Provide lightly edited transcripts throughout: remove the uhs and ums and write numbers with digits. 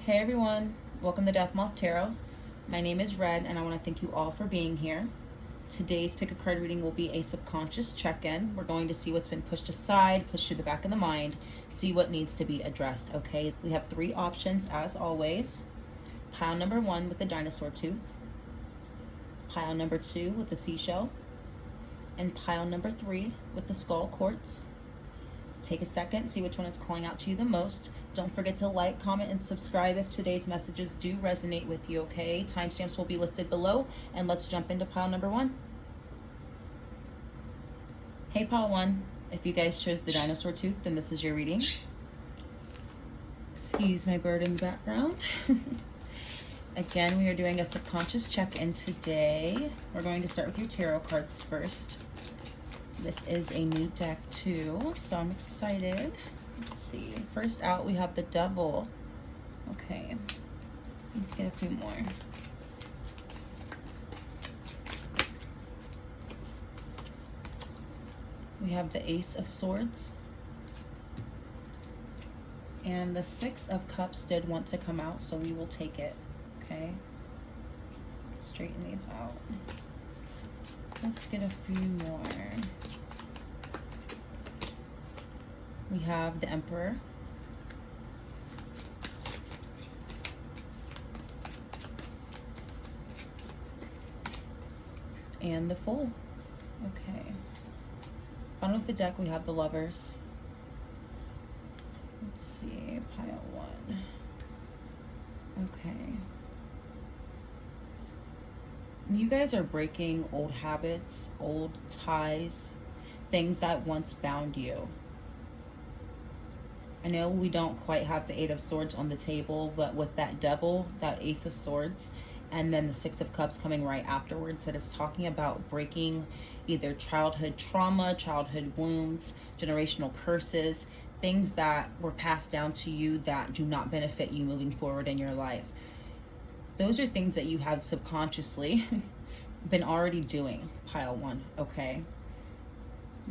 Hey everyone, welcome to Death Moth Tarot. My name is Red and I want to thank you all for being here. Today's pick a card reading will be a subconscious check-in. We're going to see what's been pushed aside, pushed to the back of the mind, see what needs to be addressed, okay? We have three options as always. Pile number 1 with the dinosaur tooth, pile number 2 with the seashell, and pile number 3 with the skull quartz. Take a second, see which one is calling out to you the most. Don't forget to like, comment, and subscribe if today's messages do resonate with you, okay? Timestamps will be listed below, and let's jump into pile number 1. Hey, pile 1. If you guys chose the dinosaur tooth, then this is your reading. Excuse my bird in the background. Again, we are doing a subconscious check-in today. We're going to start with your tarot cards first. This is a new deck too, so I'm excited. Let's see. First out, we have the Devil. Okay, let's get a few more. We have the Ace of Swords. And the Six of Cups did want to come out, so we will take it. Okay, straighten these out. Let's get a few more. We have the Emperor. And the Fool. Okay. Bottom of the deck, we have the Lovers. Let's see, pile 1. Okay. You guys are breaking old habits, old ties, things that once bound you. I know we don't quite have the Eight of Swords on the table, but with that Devil, that Ace of Swords, and then the Six of Cups coming right afterwards, that is talking about breaking either childhood trauma, childhood wounds, generational curses, things that were passed down to you that do not benefit you moving forward in your life. Those are things that you have subconsciously been already doing, pile 1, okay?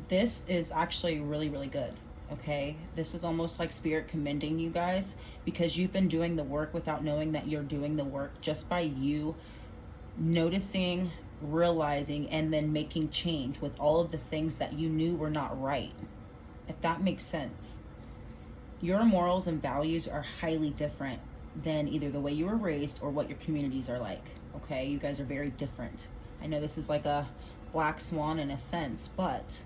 This is actually really, really good, okay? This is almost like Spirit commending you guys because you've been doing the work without knowing that you're doing the work, just by you noticing, realizing, and then making change with all of the things that you knew were not right, if that makes sense. Your morals and values are highly different than either the way you were raised or what your communities are like, okay? You guys are very different. I know this is like a black swan in a sense, but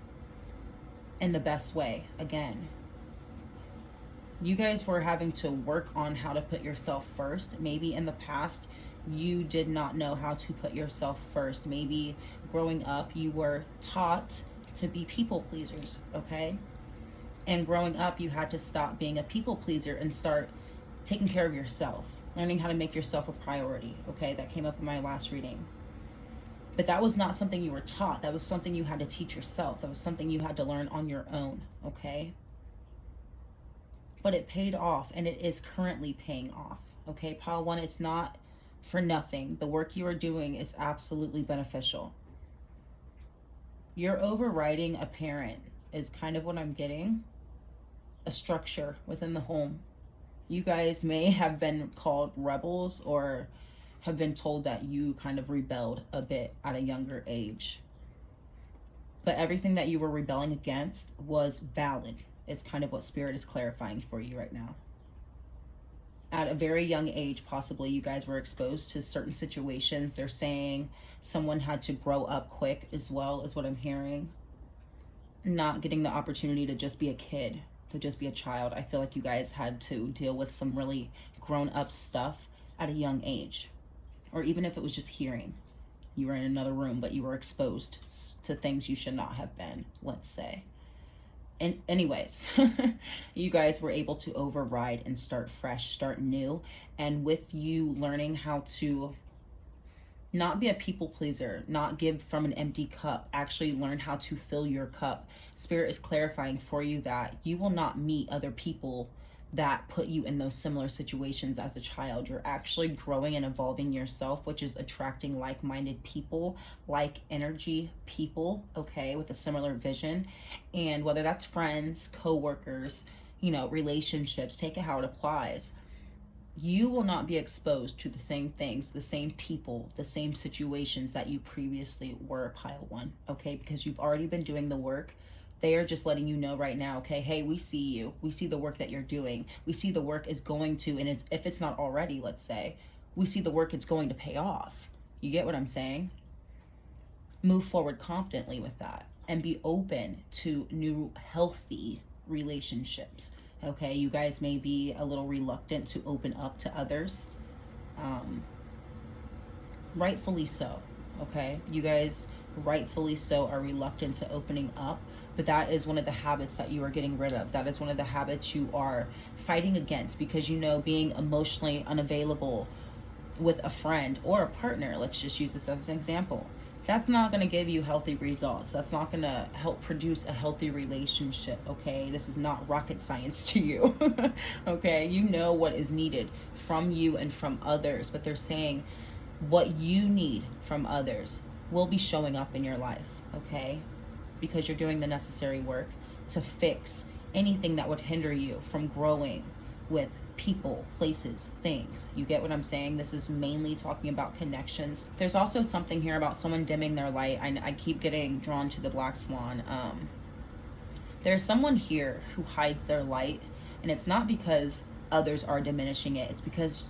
in the best way. Again, you guys were having to work on how to put yourself first. Maybe in the past, you did not know how to put yourself first. Maybe growing up, you were taught to be people pleasers, okay? And growing up, you had to stop being a people pleaser and start taking care of yourself, learning how to make yourself a priority, okay? That came up in my last reading. But that was not something you were taught. That was something you had to teach yourself. That was something you had to learn on your own, okay? But it paid off, and it is currently paying off, okay? Pile 1, it's not for nothing. The work you are doing is absolutely beneficial. You're overriding a parent is kind of what I'm getting. A structure within the home. You guys may have been called rebels or have been told that you kind of rebelled a bit at a younger age. But everything that you were rebelling against was valid, is kind of what Spirit is clarifying for you right now. At a very young age, possibly, you guys were exposed to certain situations. They're saying someone had to grow up quick as well, is what I'm hearing. Not getting the opportunity to just be a kid, to just be a child. I feel like you guys had to deal with some really grown-up stuff at a young age. Or even if it was just hearing. You were in another room, but you were exposed to things you should not have been, let's say. And anyways, you guys were able to override and start fresh, start new. And with you learning how to not be a people pleaser, not give from an empty cup, actually learn how to fill your cup. Spirit is clarifying for you that you will not meet other people that put you in those similar situations as a child. You're actually growing and evolving yourself, which is attracting like-minded people, like energy people, okay, with a similar vision. And whether that's friends, co-workers, you know, relationships, take it how it applies. you will not be exposed to the same things, the same people, the same situations that you previously were, pile one, okay? Because you've already been doing the work. They are just letting you know right now, okay, hey, we see you. We see the work that you're doing. We see the work is going to, and if it's not already, let's say, we see the work it's going to pay off. You get what I'm saying? Move forward confidently with that and be open to new healthy relationships. Okay, you guys may be a little reluctant to open up to others. Rightfully so, okay? You guys rightfully so are reluctant to opening up, but that is one of the habits that you are getting rid of. That is one of the habits you are fighting against, because you know being emotionally unavailable with a friend or a partner, let's just use this as an example, that's not going to give you healthy results. That's not going to help produce a healthy relationship, okay? This is not rocket science to you, okay? You know what is needed from you and from others, but they're saying what you need from others will be showing up in your life, okay? Because you're doing the necessary work to fix anything that would hinder you from growing with people, places, things. You get what I'm saying? This is mainly talking about connections. There's also something here about someone dimming their light. I keep getting drawn to the black swan. There's someone here who hides their light, and it's not because others are diminishing it. It's because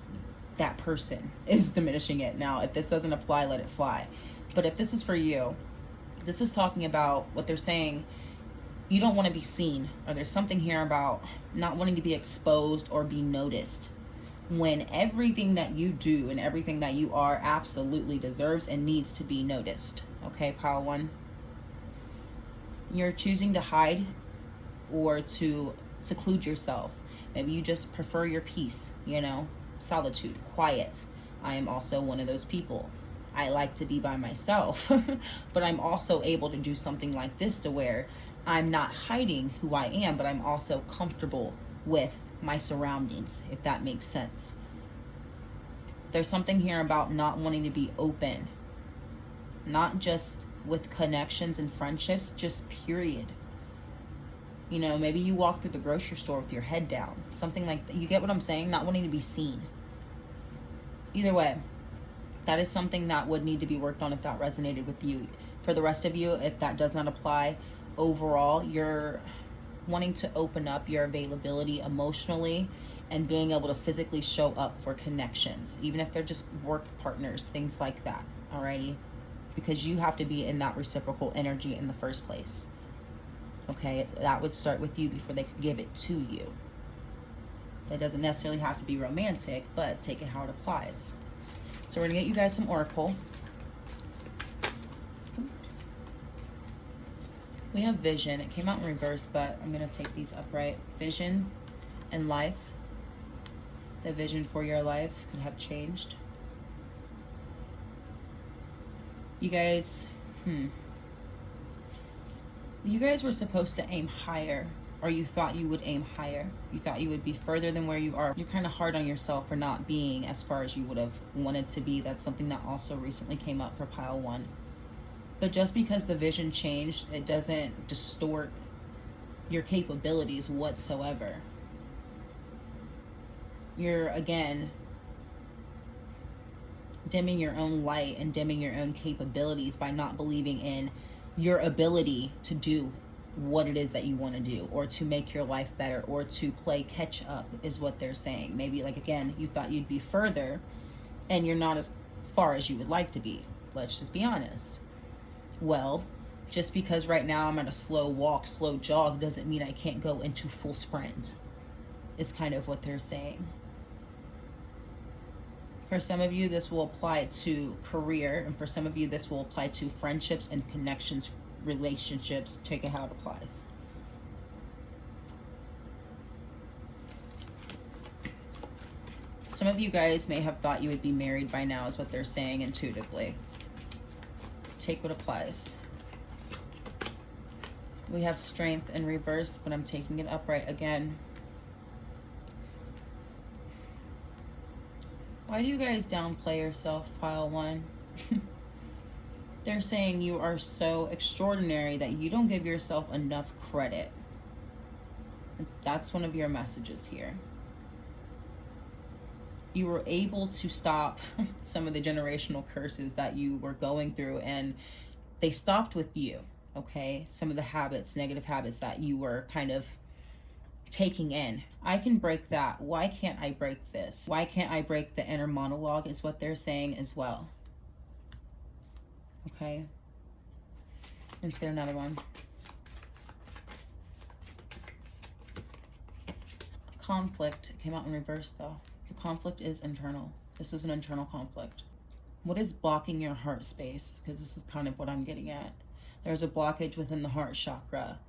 that person is diminishing it. Now, if this doesn't apply, let it fly. But if this is for you, this is talking about what they're saying. You don't want to be seen, or there's something here about not wanting to be exposed or be noticed, when everything that you do and everything that you are absolutely deserves and needs to be noticed. Okay, pile one. You're choosing to hide or to seclude yourself. Maybe you just prefer your peace, you know, solitude, quiet. I am also one of those people. I like to be by myself, but I'm also able to do something like this to where I'm not hiding who I am, but I'm also comfortable with my surroundings, if that makes sense. There's something here about not wanting to be open, not just with connections and friendships, just period. You know, maybe you walk through the grocery store with your head down, something like that. You get what I'm saying? Not wanting to be seen. Either way, that is something that would need to be worked on if that resonated with you. For the rest of you, if that does not apply, overall, you're wanting to open up your availability emotionally and being able to physically show up for connections, even if they're just work partners, things like that, alrighty? Because you have to be in that reciprocal energy in the first place, okay? That would start with you before they could give it to you. That doesn't necessarily have to be romantic, but take it how it applies. So we're gonna get you guys some oracle. We have vision. It came out in reverse, but I'm going to take these upright. Vision and life. The vision for your life could have changed. You guys, you guys were supposed to aim higher, or you thought you would aim higher. You thought you would be further than where you are. You're kind of hard on yourself for not being as far as you would have wanted to be. That's something that also recently came up for pile one. But just because the vision changed, it doesn't distort your capabilities whatsoever. You're, again, dimming your own light and dimming your own capabilities by not believing in your ability to do what it is that you want to do, or to make your life better, or to play catch up, is what they're saying. Maybe, like, again, you thought you'd be further and you're not as far as you would like to be. Let's just be honest. Well, just because right now I'm at a slow walk, slow jog, doesn't mean I can't go into full sprint, is kind of what they're saying. For some of you, this will apply to career, and for some of you, this will apply to friendships and connections, relationships. Take it how it applies. Some of you guys may have thought you would be married by now, is what they're saying intuitively. Take what applies. We have strength in reverse, but I'm taking it upright again. Why do you guys downplay yourself, pile one? They're saying you are so extraordinary that you don't give yourself enough credit. That's one of your messages here. you were able to stop some of the generational curses that you were going through, and they stopped with you, okay? Some of the habits, negative habits that you were kind of taking in. I can break that. Why can't I break this? Why can't I break the inner monologue is what they're saying as well. Okay. Let's get another one. Conflict came out in reverse though. The conflict is internal. This is an internal conflict. What is blocking your heart space? Because this is kind of what I'm getting at. There's a blockage within the heart chakra,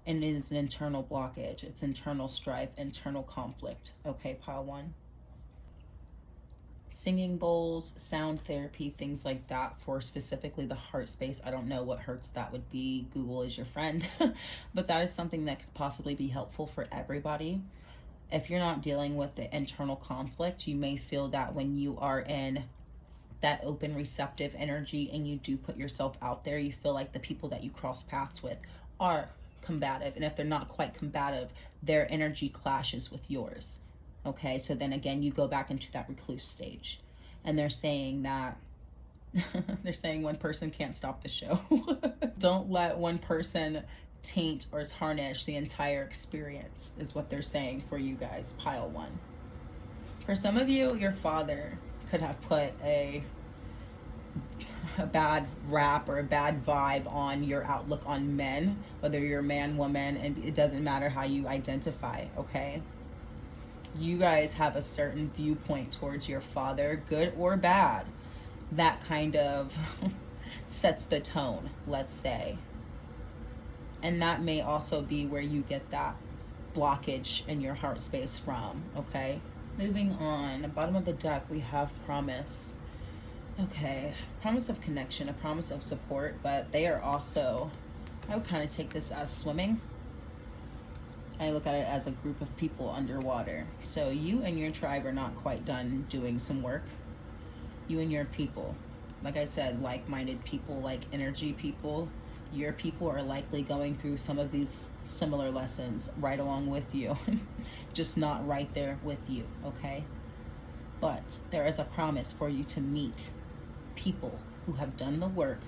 and it is an internal blockage. It's internal strife, internal conflict. Okay, pile one. Singing bowls, sound therapy, things like that for specifically the heart space. I don't know what hurts that would be. Google is your friend. But that is something that could possibly be helpful for everybody. If you're not dealing with the internal conflict, you may feel that when you are in that open, receptive energy and you do put yourself out there, you feel like the people that you cross paths with are combative, and if they're not quite combative, their energy clashes with yours. Okay, so then again you go back into that recluse stage, and they're saying that they're saying one person can't stop the show. Don't let one person taint or tarnish the entire experience is what they're saying for you guys. Pile one. For some of you, your father could have put a bad rap or a bad vibe on your outlook on men, whether you're a man, woman, and it doesn't matter how you identify, okay? You guys have a certain viewpoint towards your father, good or bad, that kind of sets the tone, let's say. And that may also be where you get that blockage in your heart space from, okay? Moving on, the bottom of the deck, we have promise. Okay, promise of connection, a promise of support, but they are also, I would kind of take this as swimming. I look at it as a group of people underwater. So you and your tribe are not quite done doing some work. You and your people, like I said, like-minded people, like energy people, your people are likely going through some of these similar lessons right along with you, just not right there with you, okay? But there is a promise for you to meet people who have done the work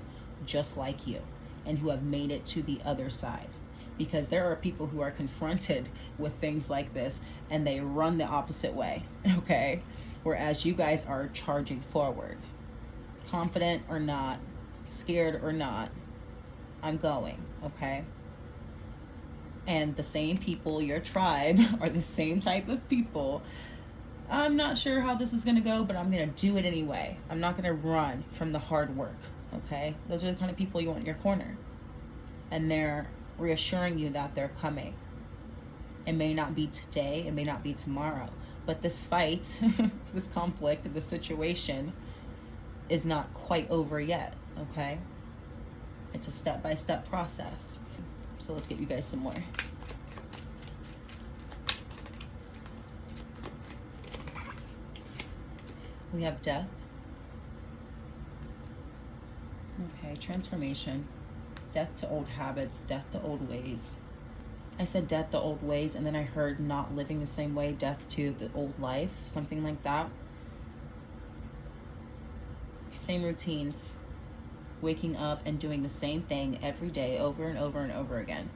just like you and who have made it to the other side, because there are people who are confronted with things like this and they run the opposite way, okay? Whereas you guys are charging forward, confident or not, scared or not, I'm going, okay? And the same people, your tribe, are the same type of people. I'm not sure how this is going to go, but I'm going to do it anyway. I'm not going to run from the hard work, okay? Those are the kind of people you want in your corner. And they're reassuring you that they're coming. It may not be today, it may not be tomorrow, but this fight, this conflict, this situation is not quite over yet, okay? It's a step-by-step process. So let's get you guys some more. We have death. Okay, transformation. Death to old habits, death to old ways. I said death to old ways, and then I heard not living the same way, death to the old life, something like that. Same routines. Waking up and doing the same thing every day over and over and over again.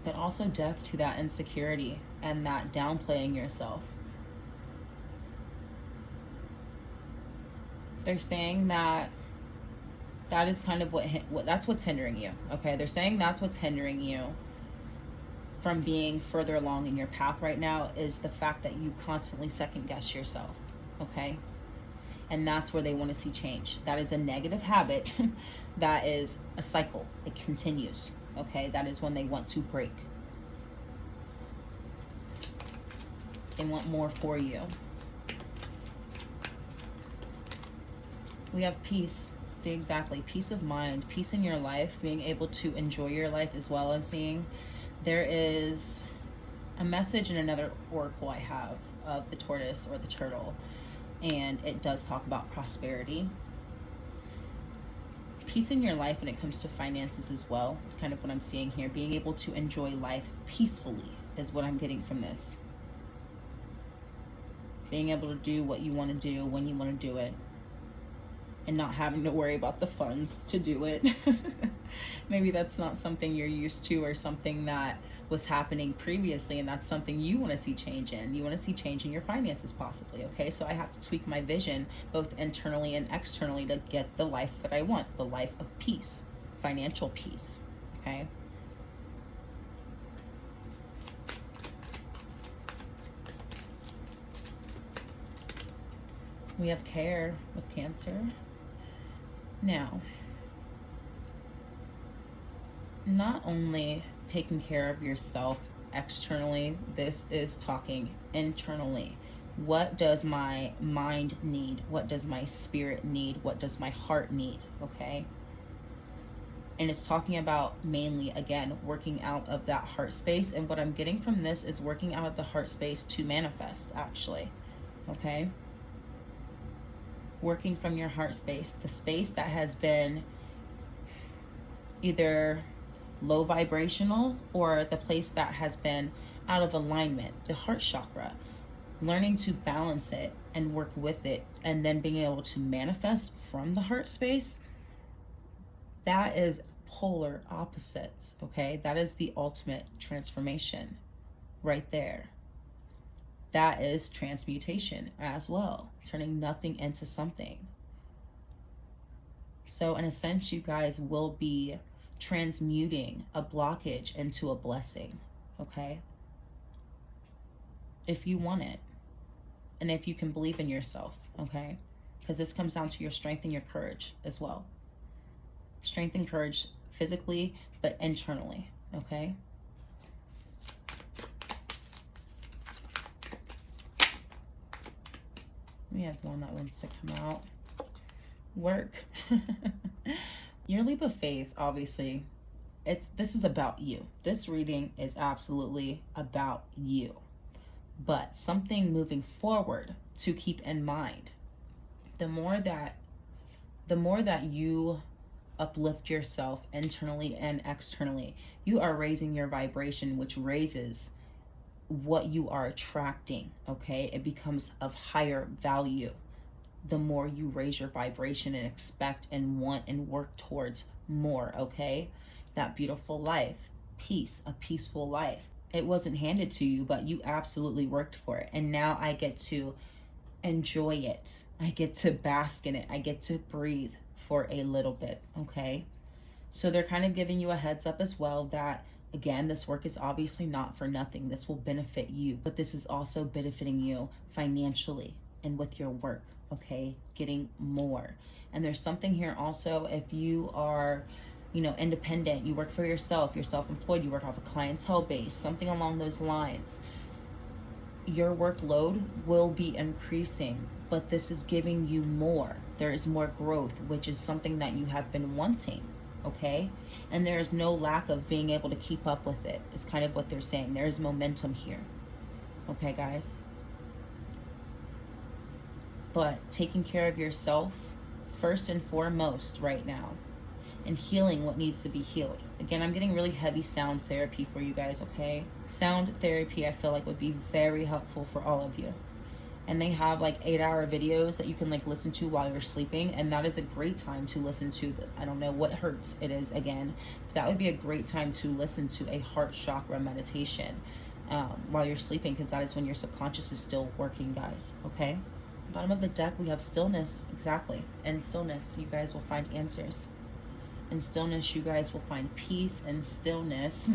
But also death to that insecurity and that downplaying yourself. They're saying that that is kind of that's what's hindering you, okay? They're saying that's what's hindering you from being further along in your path right now, is the fact that you constantly second guess yourself, okay? And that's where they want to see change. That is a negative habit. That is a cycle. It continues, okay? That is when they want to break. They want more for you. We have peace. See, exactly. Peace of mind, peace in your life, being able to enjoy your life as well. I'm seeing there is a message in another oracle I have of the tortoise or the turtle, and it does talk about prosperity. Peace in your life when it comes to finances as well. It's kind of what I'm seeing here. Being able to enjoy life peacefully is what I'm getting from this. Being able to do what you want to do when you want to do it, and not having to worry about the funds to do it. Maybe that's not something you're used to, or something that was happening previously, and that's something you want to see change in. You want to see change in your finances possibly, okay? So I have to tweak my vision both internally and externally to get the life that I want, the life of peace, financial peace, okay? We have care with Cancer. Now, not only taking care of yourself externally, this is talking internally. What does my mind need? What does my spirit need? What does my heart need? Okay? And it's talking about mainly, again, working out of that heart space. And what I'm getting from this is working out of the heart space to manifest, actually. Okay? Working from your heart space, the space that has been either low vibrational or the place that has been out of alignment, the heart chakra. Learning to balance it and work with it, and then being able to manifest from the heart space, that is polar opposites, okay? That is the ultimate transformation right there. That is transmutation as well, turning nothing into something. So in a sense, you guys will be transmuting a blockage into a blessing, okay? If you want it, and if you can believe in yourself, okay? Because this comes down to your strength and your courage as well. Strength and courage physically, but internally, okay? We have one that wants to come out. Work. Your leap of faith, obviously, this is about you. This reading is absolutely about you. But something moving forward to keep in mind. The more that you uplift yourself internally and externally, you are raising your vibration, which raises what you are attracting, okay? It becomes of higher value the more you raise your vibration and expect and want and work towards more, okay? That beautiful life, peace, a peaceful life. It wasn't handed to you, but you absolutely worked for it. And now I get to enjoy it. I get to bask in it. I get to breathe for a little bit, okay? So they're kind of giving you a heads up as well that, again, this work is obviously not for nothing. This will benefit you, but this is also benefiting you financially and with your work, okay? Getting more. And there's something here also, if you are, you know, independent, you work for yourself, you're self-employed, you work off a clientele base, something along those lines, your workload will be increasing, but this is giving you more. There is more growth, which is something that you have been wanting, okay? And there is no lack of being able to keep up with it. It's kind of what they're saying. There is momentum here, okay, guys? But taking care of yourself first and foremost right now, and healing what needs to be healed. Again, I'm getting really heavy sound therapy for you guys, okay? Sound therapy, I feel like, would be very helpful for all of you. And they have like 8-hour videos that you can like listen to while you're sleeping, and that is a great time to listen to I don't know what hertz it is again, but that would be a great time to listen to a heart chakra meditation while you're sleeping, because that is when your subconscious is still working, guys, okay? Bottom of the deck, we have stillness, exactly. And stillness, you guys will find answers. In stillness, you guys will find peace. And stillness,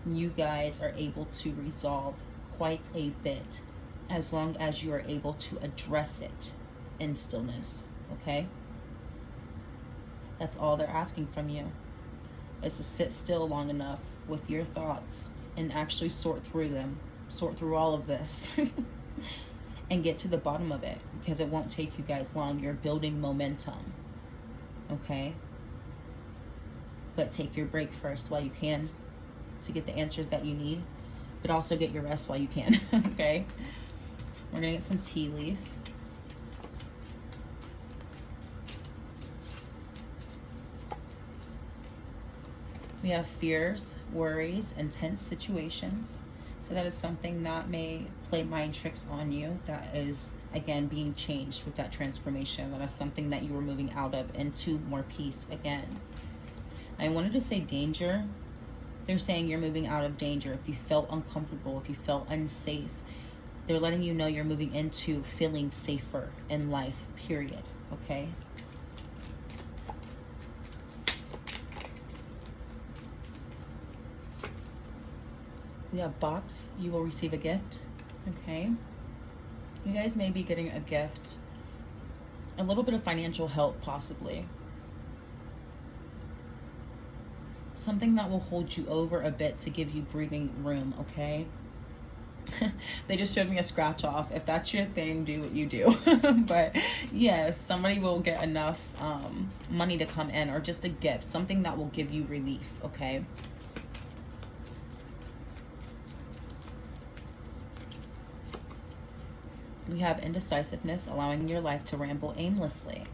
you guys are able to resolve quite a bit, as long as you are able to address it in stillness, okay? That's all they're asking from you, is to sit still long enough with your thoughts and actually sort through them, sort through all of this and get to the bottom of it, because it won't take you guys long. You're building momentum, okay? But take your break first while you can to get the answers that you need, but also get your rest while you can, okay? We're gonna get some tea leaf. We have fears, worries, intense situations. So that is something that may play mind tricks on you. That is, again, being changed with that transformation. That is something that you were moving out of into more peace again. I wanted to say danger. They're saying you're moving out of danger. If you felt uncomfortable, if you felt unsafe, they're letting you know you're moving into feeling safer in life, period. Okay? We have box. You will receive a gift. Okay? You guys may be getting a gift. A little bit of financial help, possibly. Something that will hold you over a bit to give you breathing room, okay? They just showed me a scratch off. If that's your thing, do what you do. But yes, somebody will get enough money to come in, or just a gift, something that will give you relief, okay? We have indecisiveness, allowing your life to ramble aimlessly.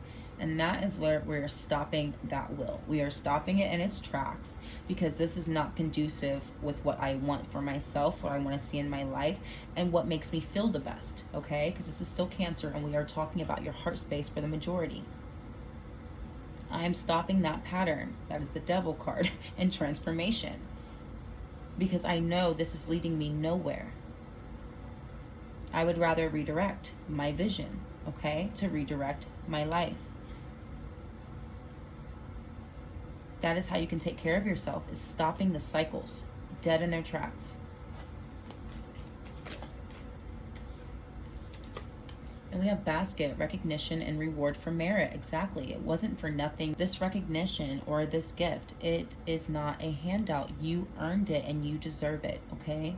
And that is where we're stopping that will. We are stopping it in its tracks, because this is not conducive with what I want for myself, what I want to see in my life, and what makes me feel the best, okay? Because this is still Cancer, and we are talking about your heart space for the majority. I am stopping that pattern. That is the Devil card in transformation, because I know this is leading me nowhere. I would rather redirect my vision, okay, to redirect my life. That is how you can take care of yourself, is stopping the cycles dead in their tracks. And we have basket, recognition and reward for merit. Exactly. It wasn't for nothing. This recognition or this gift, it is not a handout. You earned it and you deserve it, okay?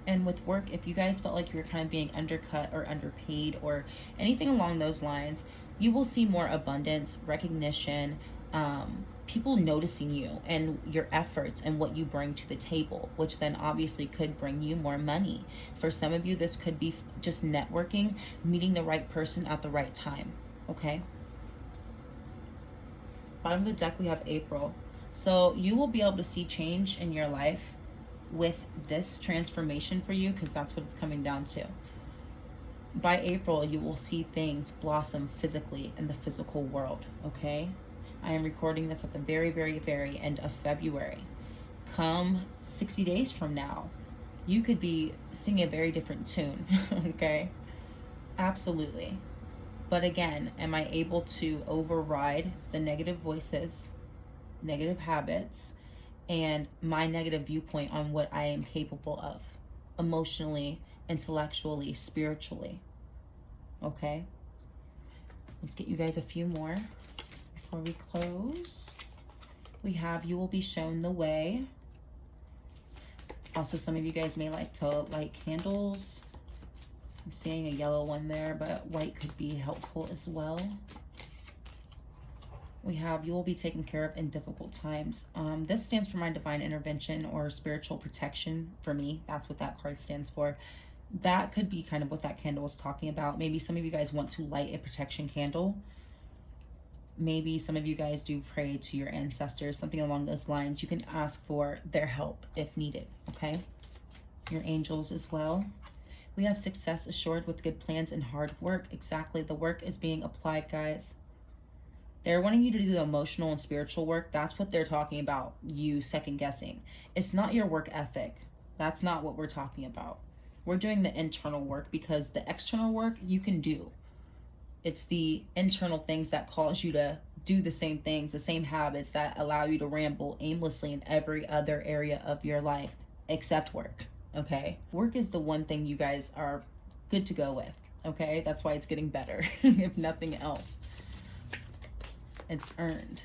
And with work, if you guys felt like you were kind of being undercut or underpaid or anything along those lines, you will see more abundance, recognition, people noticing you and your efforts and what you bring to the table, which then obviously could bring you more money. For some of you, this could be just networking, meeting the right person at the right time, okay? Bottom of the deck, we have April. So you will be able to see change in your life with this transformation for you, because that's what it's coming down to. By April, you will see things blossom physically in the physical world, okay? I am recording this at the very, very, very end of February. Come 60 days from now, you could be singing a very different tune, okay? Absolutely. But again, am I able to override the negative voices, negative habits, and my negative viewpoint on what I am capable of emotionally, intellectually, spiritually? Okay? Let's get you guys a few more before we close. We have you will be shown the way. Also, some of you guys may like to light candles. I'm seeing a yellow one there, but white could be helpful as well. We have you will be taken care of in difficult times. This stands for my divine intervention or spiritual protection for me. That's what that card stands for. That could be kind of what that candle is talking about. Maybe some of you guys want to light a protection candle. Maybe some of you guys do pray to your ancestors, something along those lines. You can ask for their help if needed, okay? Your angels as well. We have success assured with good plans and hard work. Exactly. The work is being applied, guys. They're wanting you to do the emotional and spiritual work. That's what they're talking about, you second guessing. It's not your work ethic. That's not what we're talking about. We're doing the internal work, because the external work you can do. It's the internal things that cause you to do the same things, the same habits that allow you to ramble aimlessly in every other area of your life except work, okay? Work is the one thing you guys are good to go with, okay? That's why it's getting better, if nothing else. It's earned.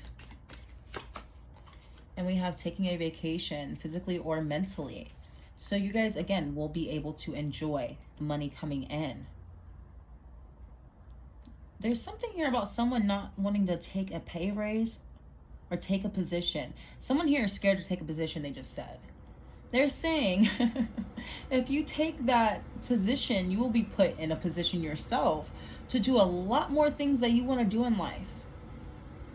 And we have taking a vacation, physically or mentally. So you guys, again, will be able to enjoy money coming in. There's something here about someone not wanting to take a pay raise or take a position. Someone here is scared to take a position, they just said. They're saying if you take that position, you will be put in a position yourself to do a lot more things that you want to do in life.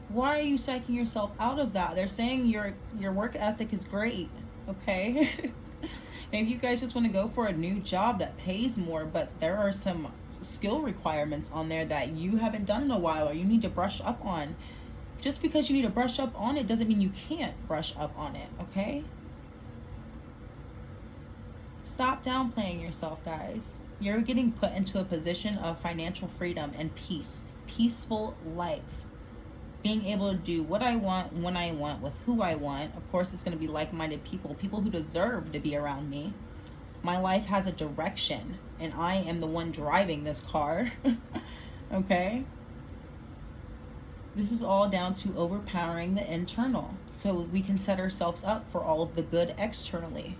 Why are you psyching yourself out of that? They're saying your work ethic is great, okay? Maybe you guys just want to go for a new job that pays more, but there are some skill requirements on there that you haven't done in a while or you need to brush up on. Just because you need to brush up on it doesn't mean you can't brush up on it, okay? Stop downplaying yourself, guys. You're getting put into a position of financial freedom and peace, peaceful life. Being able to do what I want, when I want, with who I want. Of course, it's going to be like-minded people, people who deserve to be around me. My life has a direction, and I am the one driving this car, okay? This is all down to overpowering the internal, so we can set ourselves up for all of the good externally.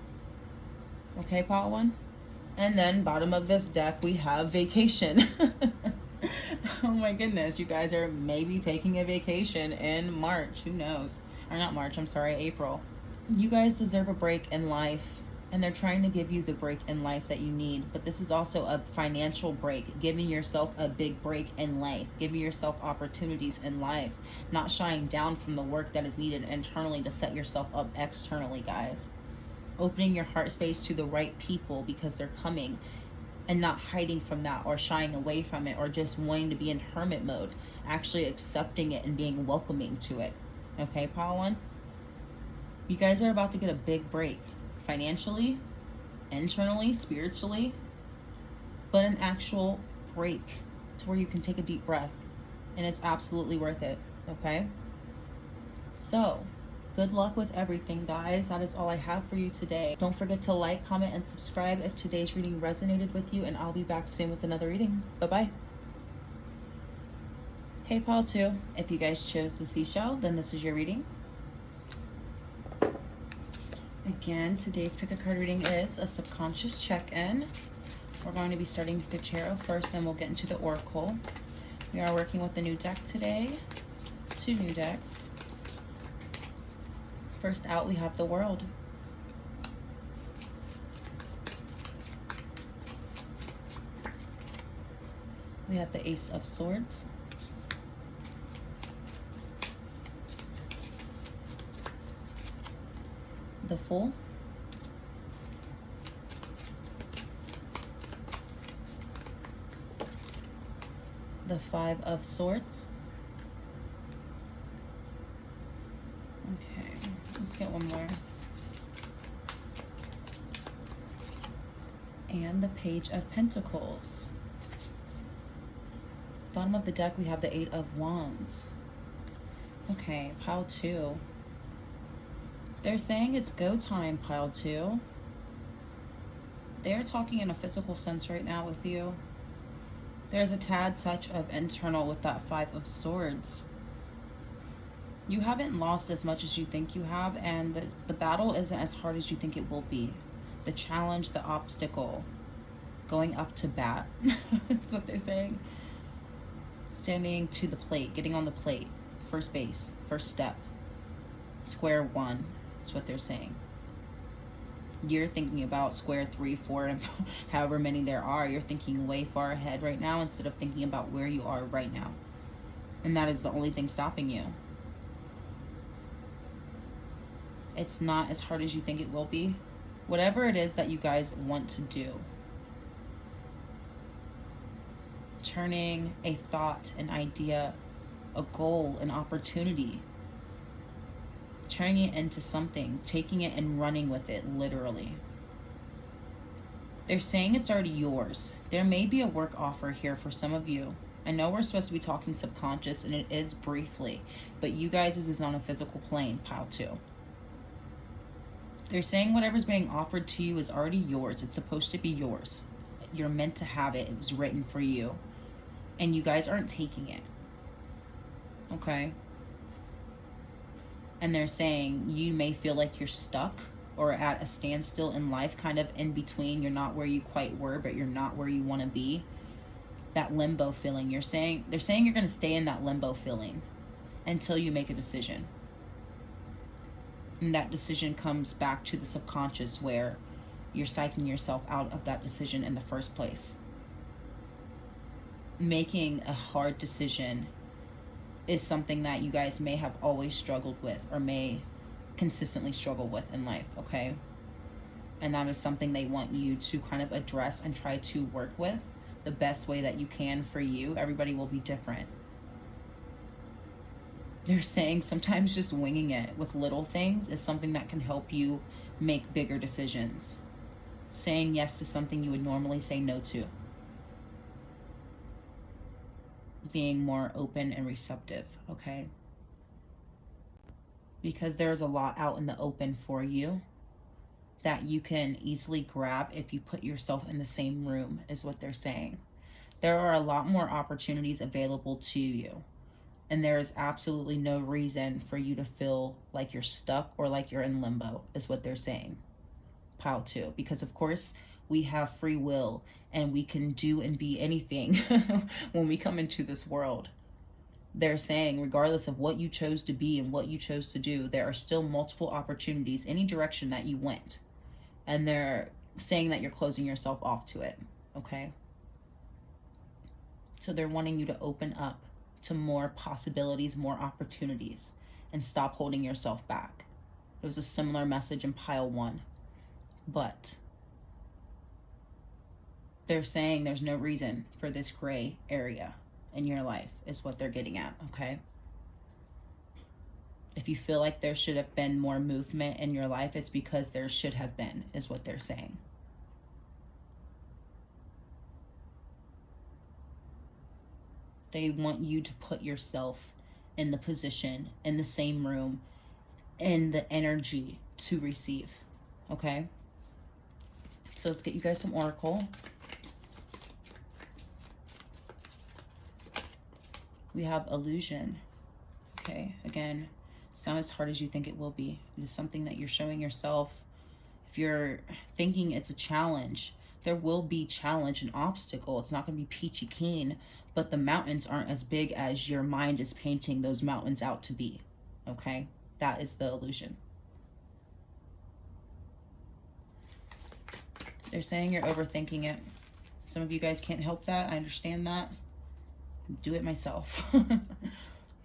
Okay, Pile One? And then bottom of this deck, we have vacation. Oh my goodness, you guys are maybe taking a vacation in March. Who knows? Or not March, I'm sorry, April. You guys deserve a break in life, and they're trying to give you the break in life that you need. But this is also a financial break, giving yourself a big break in life, giving yourself opportunities in life, not shying down from the work that is needed internally to set yourself up externally, guys. Opening your heart space to the right people because they're coming, and not hiding from that or shying away from it or just wanting to be in hermit mode. Actually accepting it and being welcoming to it. Okay, Pile One? You guys are about to get a big break. Financially, internally, spiritually, but an actual break to where you can take a deep breath, and it's absolutely worth it, okay? So, good luck with everything, guys. That is all I have for you today. Don't forget to like, comment, and subscribe if today's reading resonated with you, and I'll be back soon with another reading. Bye-bye. Hey, Pile 2. If you guys chose the seashell, then this is your reading. Again, today's pick a card reading is a subconscious check-in. We're going to be starting with the tarot first, then we'll get into the oracle. We are working with the new deck today. 2 new decks. First out, we have the World. We have the Ace of Swords. The Fool. The Five of Swords. Okay, let's get one more. And the Page of Pentacles. Bottom of the deck, we have the Eight of Wands. Okay, Pile 2. They're saying it's go time, Pile 2. They're talking in a physical sense right now with you. There's a tad touch of internal with that Five of Swords. You haven't lost as much as you think you have, and the battle isn't as hard as you think it will be. The challenge, the obstacle, going up to bat. That's what they're saying. Standing to the plate, getting on the plate. First base, first step. Square one. That's what they're saying. You're thinking about square 3, 4, and however many there are. You're thinking way far ahead right now instead of thinking about where you are right now. And that is the only thing stopping you. It's not as hard as you think it will be. Whatever it is that you guys want to do. Turning a thought, an idea, a goal, an opportunity. Turning it into something, taking it and running with it, literally. They're saying it's already yours. There may be a work offer here for some of you. I know we're supposed to be talking subconscious, and it is briefly, but you guys is on a physical plane, Pile 2. They're saying whatever's being offered to you is already yours. It's supposed to be yours. You're meant to have it. It was written for you. And you guys aren't taking it. Okay? And they're saying you may feel like you're stuck or at a standstill in life, kind of in between. You're not where you quite were, but you're not where you want to be. That limbo feeling. They're saying you're going to stay in that limbo feeling until you make a decision. And that decision comes back to the subconscious where you're psyching yourself out of that decision in the first place. Making a hard decision is something that you guys may have always struggled with or may consistently struggle with in life, okay? And that is something they want you to kind of address and try to work with the best way that you can for you. Everybody will be different. They're saying sometimes just winging it with little things is something that can help you make bigger decisions. Saying yes to something you would normally say no to. Being more open and receptive, okay? Because there's a lot out in the open for you that you can easily grab if you put yourself in the same room, is what they're saying. There are a lot more opportunities available to you, and there is absolutely no reason for you to feel like you're stuck or like you're in limbo, is what they're saying. Pile 2, because of course we have free will and we can do and be anything when we come into this world. They're saying regardless of what you chose to be and what you chose to do, there are still multiple opportunities any direction that you went. And they're saying that you're closing yourself off to it, okay? So they're wanting you to open up to more possibilities, more opportunities, and stop holding yourself back. There was a similar message in pile 1, but they're saying there's no reason for this gray area in your life, is what they're getting at, okay? If you feel like there should have been more movement in your life, it's because there should have been, is what they're saying. They want you to put yourself in the position, in the same room, in the energy to receive, okay? So let's get you guys some oracle. We have illusion, okay? Again, it's not as hard as you think it will be. It is something that you're showing yourself. If you're thinking it's a challenge, there will be challenge and obstacle. It's not going to be peachy keen, but the mountains aren't as big as your mind is painting those mountains out to be, okay? That is the illusion. They're saying you're overthinking it. Some of you guys can't help that. I understand that. Do it myself.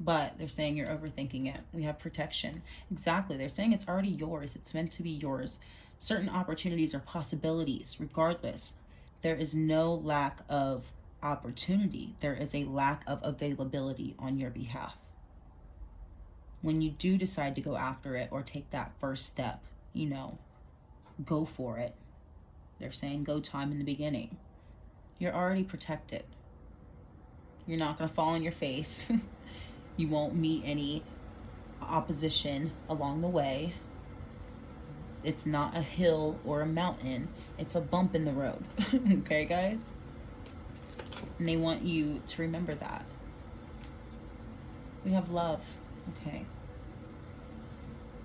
But they're saying you're overthinking it. We have protection. Exactly. They're saying it's already yours. It's meant to be yours. Certain opportunities or possibilities, regardless. There is no lack of opportunity. There is a lack of availability on your behalf. When you do decide to go after it or take that first step, you know, go for it. They're saying go time in the beginning. You're already protected. You're not going to fall on your face. You won't meet any opposition along the way. It's not a hill or a mountain. It's a bump in the road. Okay, guys? And they want you to remember that. We have love. Okay.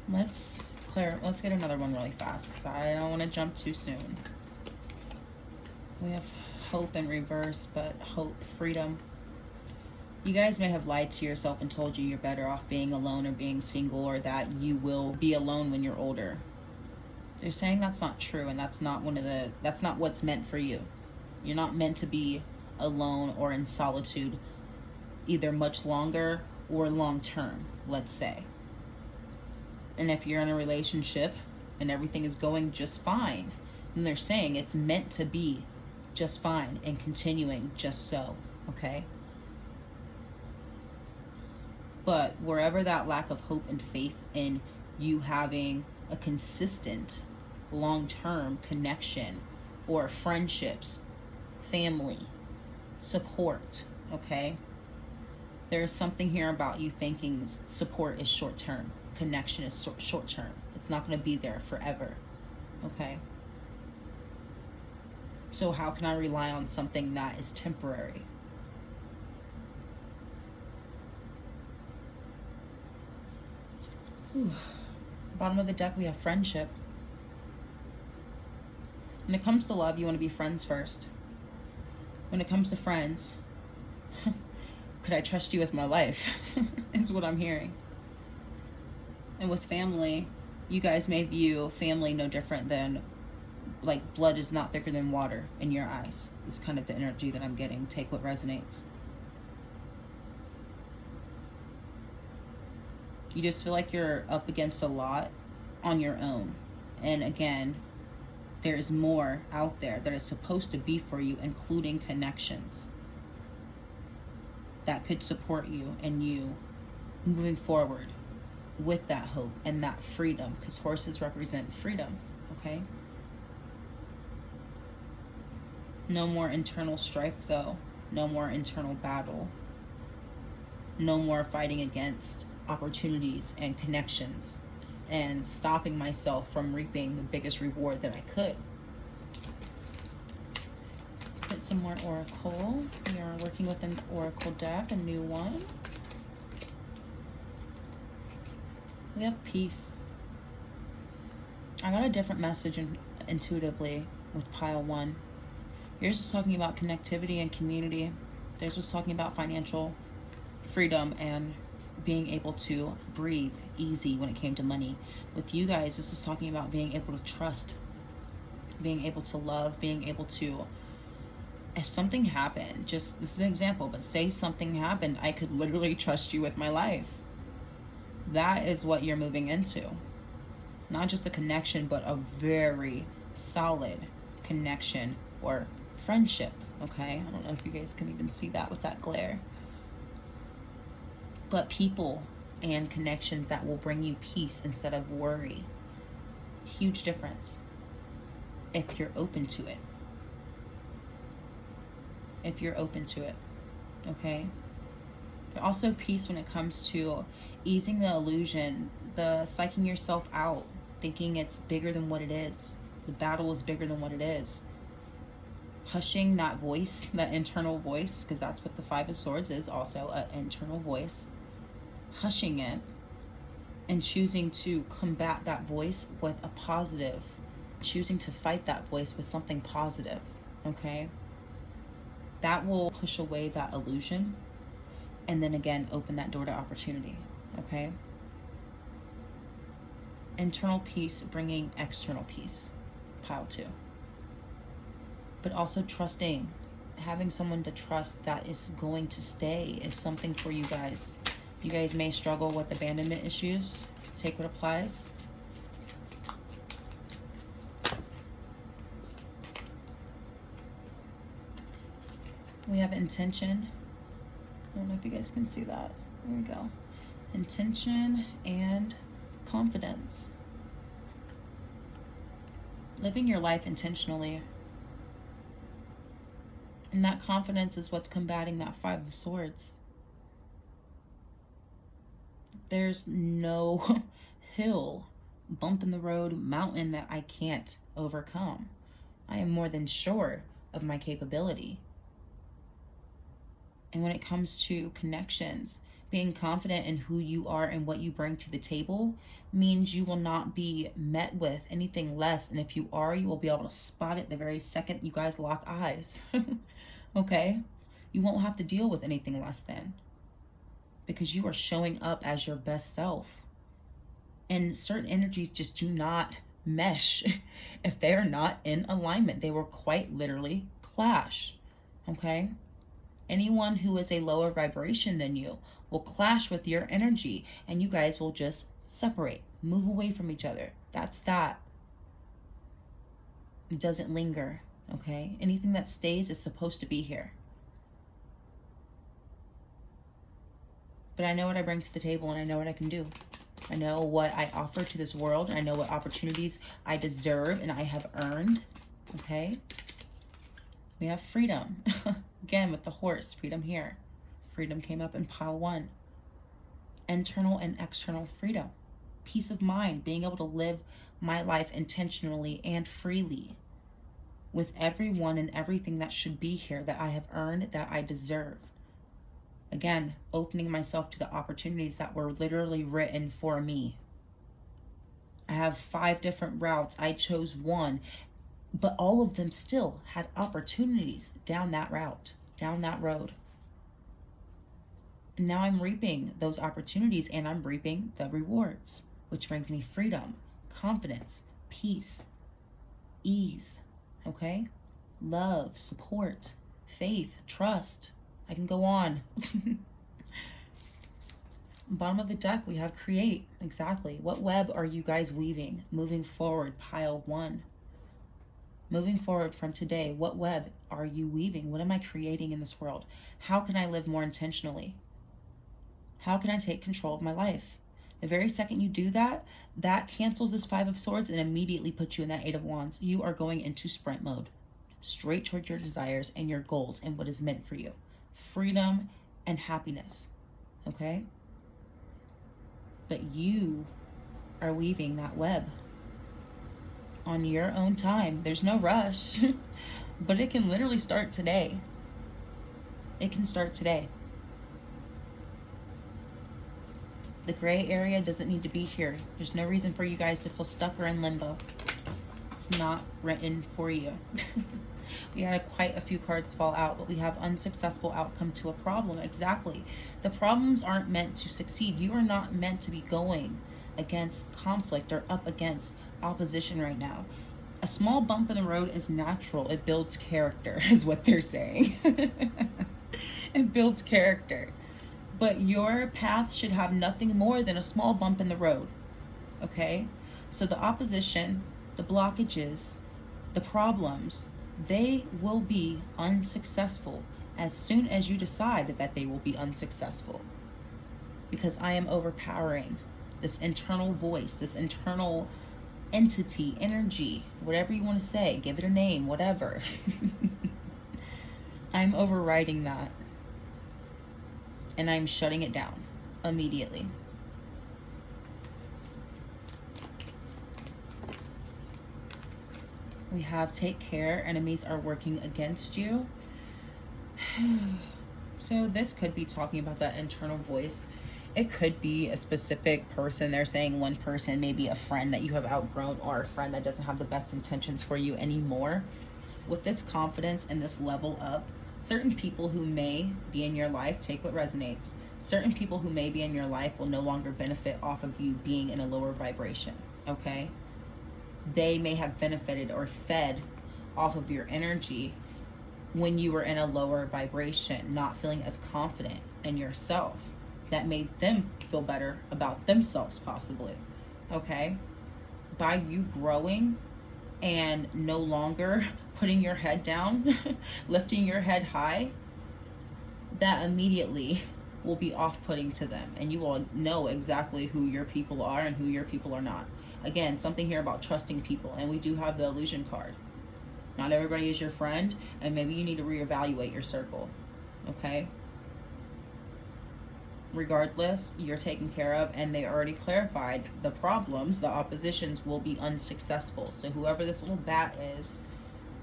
Let's get another one really fast because I don't want to jump too soon. We have hope in reverse, but hope, freedom. You guys may have lied to yourself and told you you're better off being alone or being single, or that you will be alone when you're older. They're saying that's not true, and that's not what's meant for you. You're not meant to be alone or in solitude either much longer or long term, let's say. And if you're in a relationship and everything is going just fine, then they're saying it's meant to be just fine and continuing just so, okay? But wherever that lack of hope and faith in you having a consistent long-term connection or friendships, family, support, okay? There is something here about you thinking support is short-term, connection is short-term. It's not going to be there forever, okay? So how can I rely on something that is temporary? Ooh. Bottom of the deck, we have friendship. When it comes to love, you want to be friends first. When it comes to friends, could I trust you with my life? Is what I'm hearing. And with family, you guys may view family no different than, like, blood is not thicker than water in your eyes. It's kind of the energy that I'm getting. Take what resonates. You just feel like you're up against a lot on your own. And again, There is more out there that is supposed to be for you, including connections that could support you and you moving forward with that hope and that freedom, because horses represent freedom, okay? No more internal strife, though. No more internal battle. No more fighting against opportunities and connections and stopping myself from reaping the biggest reward that I could. Let's get some more oracle. We are working with an oracle deck, a new one. We have peace. I got a different message intuitively with pile 1. Yours is talking about connectivity and community. Theirs was talking about financial freedom and being able to breathe easy when it came to money. With you guys, this is talking about being able to trust, being able to love, being able to, if something happened, just, this is an example, but say something happened, I could literally trust you with my life. That is what you're moving into. Not just a connection, but a very solid connection or friendship, okay? I don't know if you guys can even see that with that glare. But people and connections that will bring you peace instead of worry. Huge difference if you're open to it. If you're open to it, okay? But also peace when it comes to easing the illusion, the psyching yourself out, thinking it's bigger than what it is. The battle is bigger than what it is. Hushing that voice, that internal voice, because that's what the 5 of Swords is, also an internal voice. Hushing it and choosing to combat that voice with a positive, choosing to fight that voice with something positive, okay? That will push away that illusion and then again open that door to opportunity, okay? Internal peace bringing external peace, pile 2. But also trusting, having someone to trust that is going to stay is something for you guys. You guys may struggle with abandonment issues. Take what applies. We have intention. I don't know if you guys can see that. There we go. Intention and confidence. Living your life intentionally. And that confidence is what's combating that 5 of Swords. There's no hill, bump in the road, mountain that I can't overcome. I am more than sure of my capability. And when it comes to connections, being confident in who you are and what you bring to the table means you will not be met with anything less. And if you are, you will be able to spot it the very second you guys lock eyes. Okay? You won't have to deal with anything less than, because you are showing up as your best self. And certain energies just do not mesh. If they are not in alignment, they will quite literally clash. Okay? Anyone who is a lower vibration than you will clash with your energy, and you guys will just separate, move away from each other. That's that. It doesn't linger, okay? Anything that stays is supposed to be here. But I know what I bring to the table, and I know what I can do. I know what I offer to this world. I know what opportunities I deserve and I have earned, okay? We have freedom. Again, with the horse, freedom here. Freedom came up in pile 1. Internal and external freedom. Peace of mind, being able to live my life intentionally and freely with everyone and everything that should be here, that I have earned, that I deserve. Again, opening myself to the opportunities that were literally written for me. I have 5 different routes. I chose one, but all of them still had opportunities down that route, down that road. And now I'm reaping those opportunities, and I'm reaping the rewards, which brings me freedom, confidence, peace, ease, okay? Love, support, faith, trust. I can go on. Bottom of the deck, we have create. Exactly. What web are you guys weaving moving forward? Pile 1. Moving forward from today, what web are you weaving? What am I creating in this world? How can I live more intentionally? How can I take control of my life? The very second you do that, that cancels this Five of Swords and immediately puts you in that Eight of Wands. You are going into sprint mode, straight towards your desires and your goals and what is meant for you. Freedom and happiness, okay? But you are weaving that web on your own time. There's no rush, but it can literally start today. It can start today. The gray area doesn't need to be here. There's no reason for you guys to feel stuck or in limbo. It's not written for you. We had quite a few cards fall out, but we have unsuccessful outcome to a problem. Exactly. The problems aren't meant to succeed. You are not meant to be going against conflict or up against opposition right now. A small bump in the road is natural. It builds character, is what they're saying. It builds character. But your path should have nothing more than a small bump in the road, okay? So the opposition, the blockages, the problems, they will be unsuccessful as soon as you decide that they will be unsuccessful. Because I am overpowering this internal voice, this internal entity, energy, whatever you want to say, give it a name, whatever. I'm overriding that. And I'm shutting it down immediately. We have take care, enemies are working against you. So this could be talking about that internal voice. It could be a specific person. They're saying one person, maybe a friend that you have outgrown or a friend that doesn't have the best intentions for you anymore. With this confidence and this level up, certain people who may be in your life, take what resonates. Certain people who may be in your life will no longer benefit off of you being in a lower vibration, okay? They may have benefited or fed off of your energy when you were in a lower vibration, not feeling as confident in yourself. That made them feel better about themselves, possibly, okay? By you growing and no longer putting your head down, lifting your head high, that immediately will be off-putting to them, and you will know exactly who your people are and who your people are not. Again, something here about trusting people, and we do have the illusion card. Not everybody is your friend, and maybe you need to reevaluate your circle, okay? Regardless, you're taken care of, and they already clarified the problems, the oppositions will be unsuccessful. So whoever this little bat is,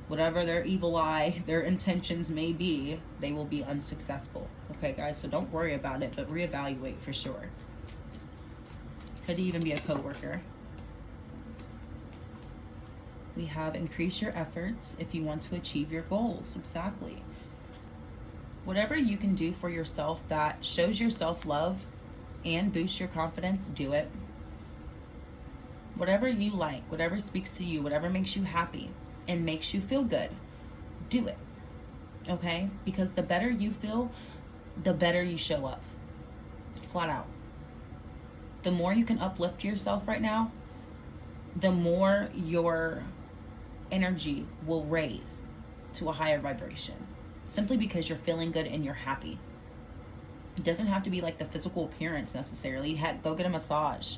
whatever their evil eye, their intentions may be, they will be unsuccessful. Okay, guys, so don't worry about it, but reevaluate for sure. Could even be a coworker. We have increase your efforts if you want to achieve your goals. Exactly. Whatever you can do for yourself that shows your self-love and boosts your confidence, do it. Whatever you like, whatever speaks to you, whatever makes you happy and makes you feel good, do it, okay? Because the better you feel, the better you show up, flat out. The more you can uplift yourself right now, the more your energy will raise to a higher vibration, simply because you're feeling good and you're happy. It doesn't have to be like the physical appearance necessarily. Heck, go get a massage.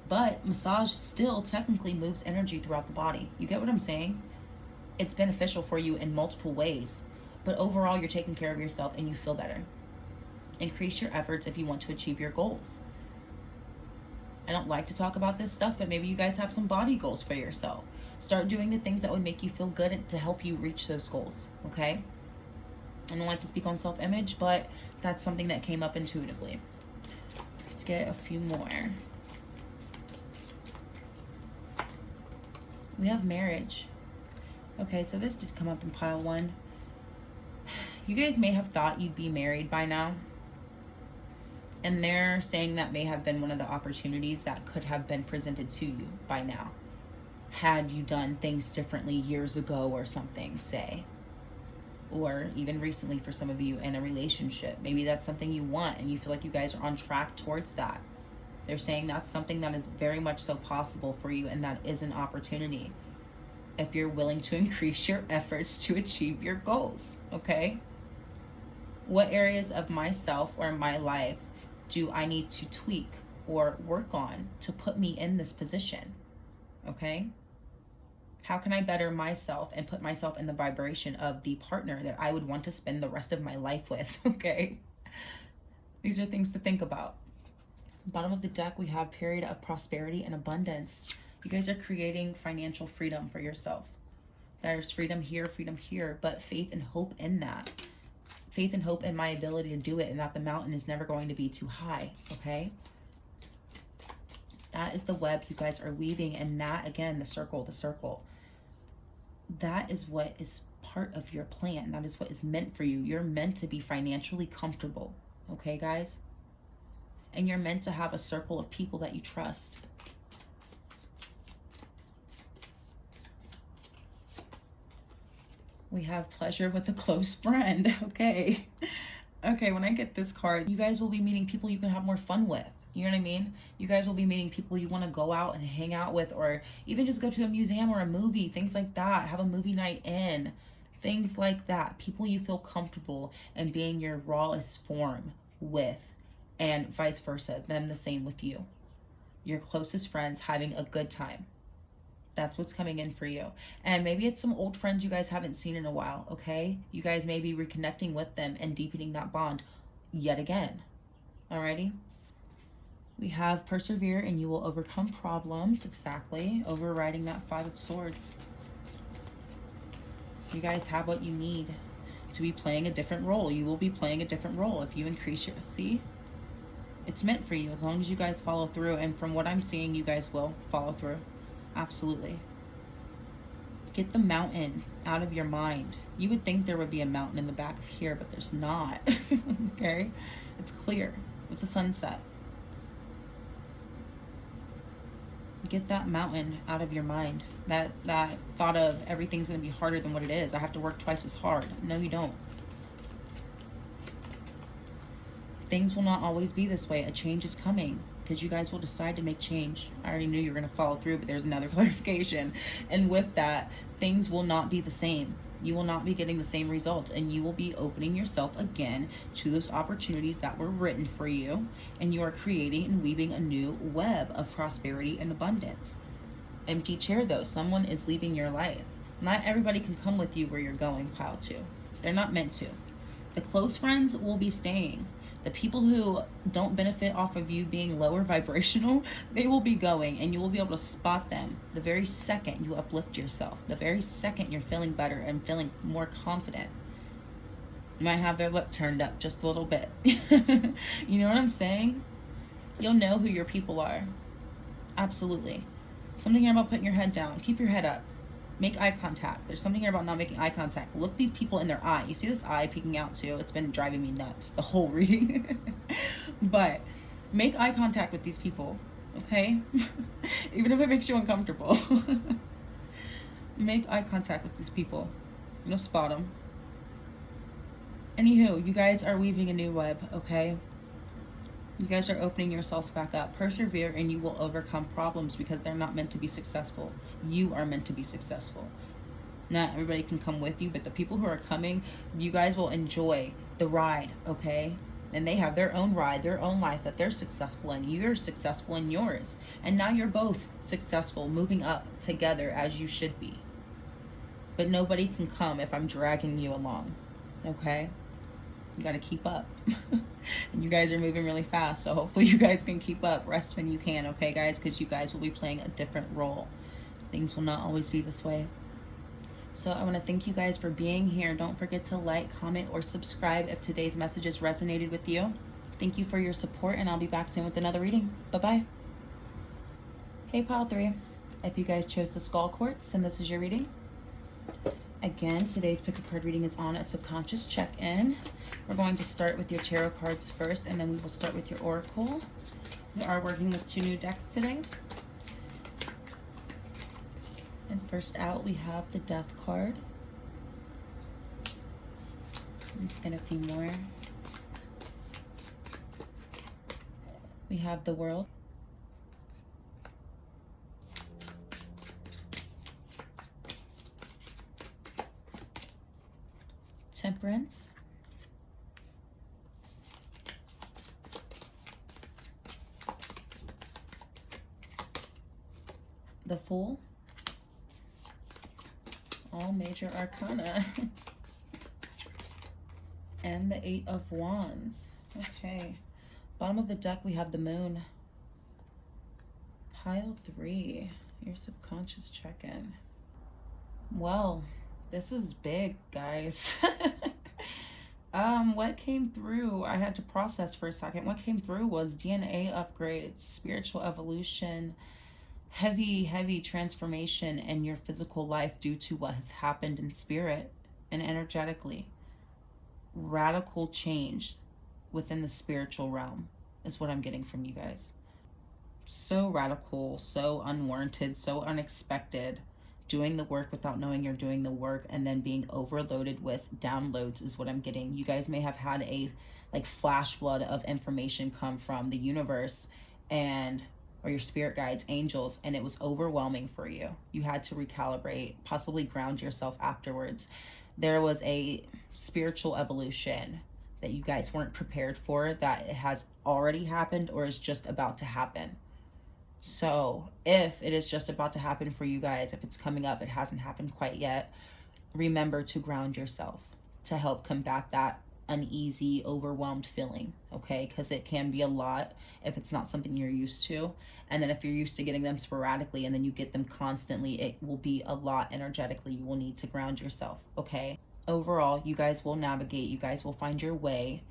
But massage still technically moves energy throughout the body. You get what I'm saying? It's beneficial for you in multiple ways, but overall you're taking care of yourself and you feel better. Increase your efforts if you want to achieve your goals. I don't like to talk about this stuff, but maybe you guys have some body goals for yourself. Start doing the things that would make you feel good to help you reach those goals, okay? I don't like to speak on self-image, but that's something that came up intuitively. Let's get a few more. We have marriage. Okay, so this did come up in pile 1. You guys may have thought you'd be married by now. And they're saying that may have been one of the opportunities that could have been presented to you by now, had you done things differently years ago or something, say. Or even recently for some of you in a relationship. Maybe that's something you want and you feel like you guys are on track towards that. They're saying that's something that is very much so possible for you, and that is an opportunity. if you're willing to increase your efforts to achieve your goals, okay? What areas of myself or my life do I need to tweak or work on to put me in this position, okay? How can I better myself and put myself in the vibration of the partner that I would want to spend the rest of my life with, okay? These are things to think about. Bottom of the deck, we have period of prosperity and abundance. You guys are creating financial freedom for yourself. There's freedom here, but faith and hope in that. Faith and hope in my ability to do it, and that the mountain is never going to be too high, okay? That is the web you guys are weaving, and that, again, the circle. That is what is part of your plan. That is what is meant for you. You're meant to be financially comfortable, okay, guys? And you're meant to have a circle of people that you trust. We have pleasure with a close friend, okay? Okay, when I get this card, you guys will be meeting people you can have more fun with. You know what I mean? You guys will be meeting people you want to go out and hang out with, or even just go to a museum or a movie, things like that. Have a movie night in, things like that. People you feel comfortable in being your rawest form with, and vice versa. Them the same with you. Your closest friends having a good time. That's what's coming in for you. And maybe it's some old friends you guys haven't seen in a while, okay? You guys may be reconnecting with them and deepening that bond yet again. Alrighty? We have persevere and you will overcome problems. Exactly. Overriding that Five of Swords. You guys have what you need to be playing a different role. You will be playing a different role if you increase your... See? It's meant for you as long as you guys follow through. And from what I'm seeing, you guys will follow through. Absolutely. Get the mountain out of your mind. You would think there would be a mountain in the back of here, but there's not. Okay? It's clear with the sunset. Get that mountain out of your mind. That thought of everything's going to be harder than what it is. I have to work twice as hard. No, you don't. Things will not always be this way. A change is coming because you guys will decide to make change. I already knew you were going to follow through, but there's another clarification. And with that, things will not be the same. You will not be getting the same results, and you will be opening yourself again to those opportunities that were written for you, and you are creating and weaving a new web of prosperity and abundance. Empty chair though, someone is leaving your life. Not everybody can come with you where you're going, pile two. They're not meant to. The close friends will be staying. The people who don't benefit off of you being lower vibrational, they will be going, and you will be able to spot them the very second you uplift yourself, the very second you're feeling better and feeling more confident. You might have their lip turned up just a little bit. You know what I'm saying? You'll know who your people are. Absolutely. Something here about putting your head down. Keep your head up. Make eye contact. There's something here about not making eye contact. Look these people in their eye. You see this eye peeking out too? It's been driving me nuts the whole reading. But make eye contact with these people, okay? Even if it makes you uncomfortable. Make eye contact with these people. You'll spot them. Anywho, you guys are weaving a new web, okay? You guys are opening yourselves back up. Persevere and you will overcome problems because they're not meant to be successful. You are meant to be successful. Not everybody can come with you, but the people who are coming, you guys will enjoy the ride, okay? And they have their own ride, their own life that they're successful in. You're successful in yours. And now you're both successful, moving up together as you should be. But nobody can come if I'm dragging you along, okay? You got to keep up. And you guys are moving really fast, so hopefully you guys can keep up. Rest when you can, okay, guys? Because you guys will be playing a different role. Things will not always be this way. So I want to thank you guys for being here. Don't forget to like, comment, or subscribe if today's messages resonated with you. Thank you for your support, and I'll be back soon with another reading. Bye-bye. Hey, pile three. If you guys chose the skull quartz, then this is your reading. Again, today's pick a card reading is on a subconscious check-in. We're going to start with your tarot cards first, and then we will start with your oracle. We are working with 2 new decks today. And first out, we have the Death card. Let's get a few more. We have the World. Temperance. The Fool. All major arcana. And the Eight of Wands. Okay. Bottom of the deck, we have the Moon. Pile 3. Your subconscious check-in. Well, this is big, guys. What came through, I had to process for a second. What came through was DNA upgrades, spiritual evolution, heavy transformation in your physical life due to what has happened in spirit and energetically. Radical change within the spiritual realm is what I'm getting from you guys. So radical, so unwarranted, so unexpected. Doing the work without knowing you're doing the work, and then being overloaded with downloads is what I'm getting. You guys may have had a flash flood of information come from the universe and or your spirit guides, angels, and it was overwhelming for you. You had to recalibrate, possibly ground yourself afterwards. There was a spiritual evolution that you guys weren't prepared for, that it has already happened or is just about to happen. So if it is just about to happen for you guys, if it's coming up, it hasn't happened quite yet, remember to ground yourself to help combat that uneasy, overwhelmed feeling, okay? Because it can be a lot if it's not something you're used to. And then if you're used to getting them sporadically and then you get them constantly, it will be a lot energetically. You will need to ground yourself, okay? Overall, you guys will navigate. You guys will find your way.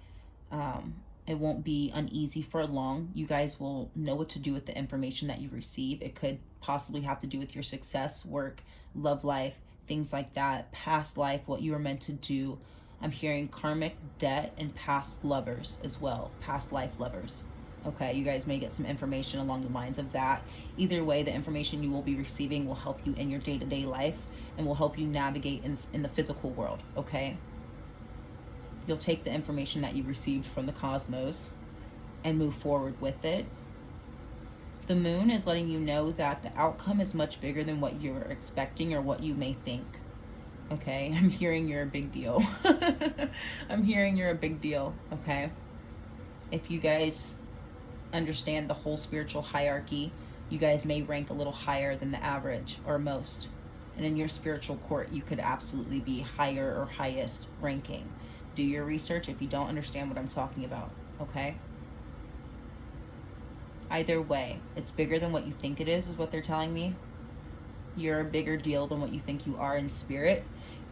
It won't be uneasy for long. You guys will know what to do with the information that you receive. It could possibly have to do with your success, work, love life, things like that, past life, what you were meant to do. I'm hearing karmic debt and past lovers as well, past life lovers. Okay, you guys may get some information along the lines of that. Either way, the information you will be receiving will help you in your day-to-day life and will help you navigate in the physical world, okay? You'll take the information that you received from the cosmos and move forward with it. The Moon is letting you know that the outcome is much bigger than what you're expecting or what you may think. Okay, I'm hearing you're a big deal. I'm hearing you're a big deal, okay? If you guys understand the whole spiritual hierarchy, you guys may rank a little higher than the average or most. And in your spiritual court, you could absolutely be higher or highest ranking. Do your research if you don't understand what I'm talking about, okay? Either way, it's bigger than what you think it is what they're telling me. You're a bigger deal than what you think you are in spirit,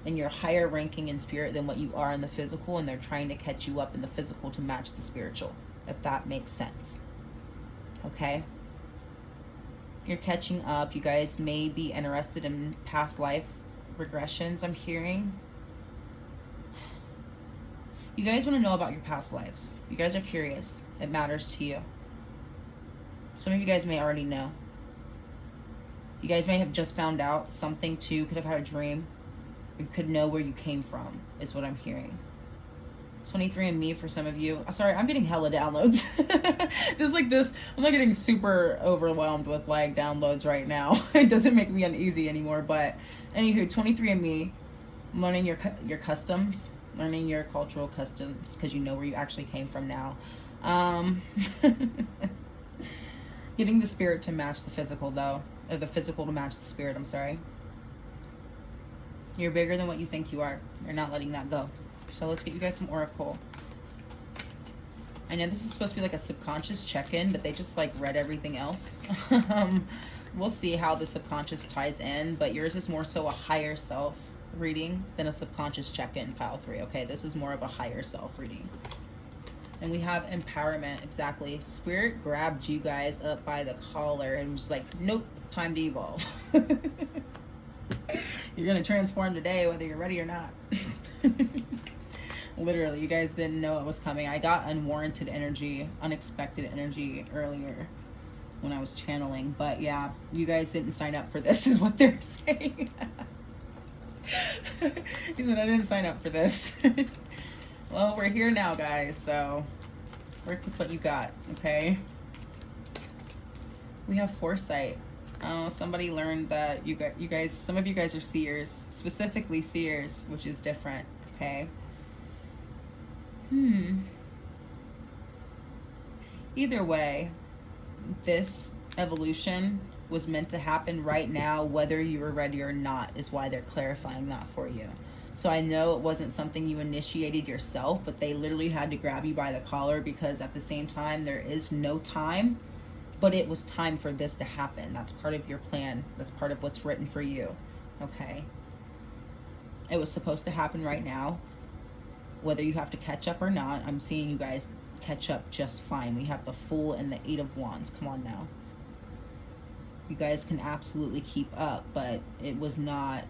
and you're higher ranking in spirit than what you are in the physical, and they're trying to catch you up in the physical to match the spiritual, if that makes sense, okay? You're catching up. You guys may be interested in past life regressions, I'm hearing. You guys want to know about your past lives. You guys are curious. It matters to you. Some of you guys may already know. You guys may have just found out something too. Could have had a dream. You could know where you came from, is what I'm hearing. 23andMe for some of you. Sorry, I'm getting hella downloads. Just like this. I'm not getting super overwhelmed with downloads right now. It doesn't make me uneasy anymore. But anywho, 23andMe, learning your customs. Learning your cultural customs because you know where you actually came from now. Getting the spirit to match the physical though. Or the physical to match the spirit, I'm sorry. You're bigger than what you think you are. You're not letting that go. So let's get you guys some oracle. I know this is supposed to be like a subconscious check-in, but they just read everything else. We'll see how the subconscious ties in, but yours is more so a higher self reading than a subconscious check-in, pile 3. Okay, this is more of a higher self reading. And we have empowerment. Exactly. Spirit grabbed you guys up by the collar and was like, nope, time to evolve. You're gonna transform today whether you're ready or not. Literally, you guys didn't know it was coming. I got unwarranted energy, unexpected energy earlier when I was channeling, but yeah, you guys didn't sign up for this is what they're saying. He said, I didn't sign up for this. Well, we're here now, guys, so work with what you got, okay? We have foresight. Somebody learned that you guys, some of you guys are seers, specifically seers, which is different, okay? Either way, this evolution was meant to happen right now, whether you were ready or not, is why they're clarifying that for you. So I know it wasn't something you initiated yourself, but they literally had to grab you by the collar, because at the same time, there is no time, but it was time for this to happen. That's part of your plan. That's part of what's written for you, okay? It was supposed to happen right now, whether you have to catch up or not. I'm seeing you guys catch up just fine. We have the Fool and the Eight of Wands. Come on now. You guys can absolutely keep up, but it was not